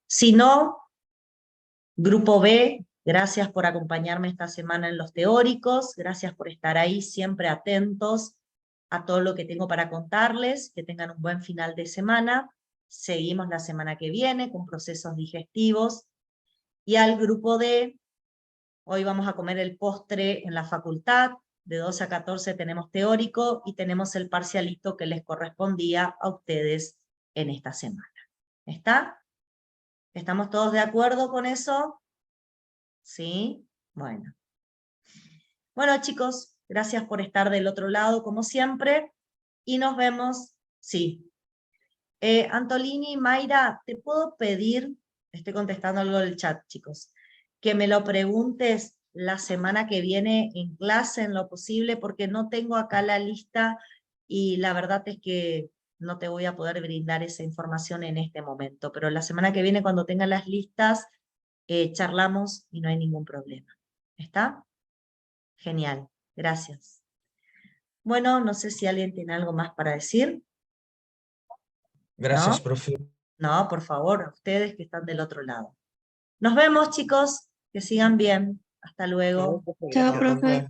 Si no, Grupo B, gracias por acompañarme esta semana en los teóricos, gracias por estar ahí siempre atentos a todo lo que tengo para contarles, que tengan un buen final de semana. Seguimos la semana que viene con procesos digestivos. Y al grupo D, hoy vamos a comer el postre en la facultad, de 12 a 14 tenemos teórico y tenemos el parcialito que les correspondía a ustedes en esta semana. ¿Está? ¿Estamos todos de acuerdo con eso? ¿Sí? Bueno. Bueno, chicos, gracias por estar del otro lado, como siempre, y nos vemos, sí. Antolini, Mayra, ¿te puedo pedir, estoy contestando algo del chat, chicos, que me lo preguntes la semana que viene en clase en lo posible, porque no tengo acá la lista y la verdad es que no te voy a poder brindar esa información en este momento, pero la semana que viene cuando tenga las listas, charlamos y no hay ningún problema. ¿Está? Genial, gracias. Bueno, no sé si alguien tiene algo más para decir. Gracias, ¿No? profe. No, por favor, a ustedes que están del otro lado. Nos vemos, chicos. Que sigan bien. Hasta luego. Chao, profe.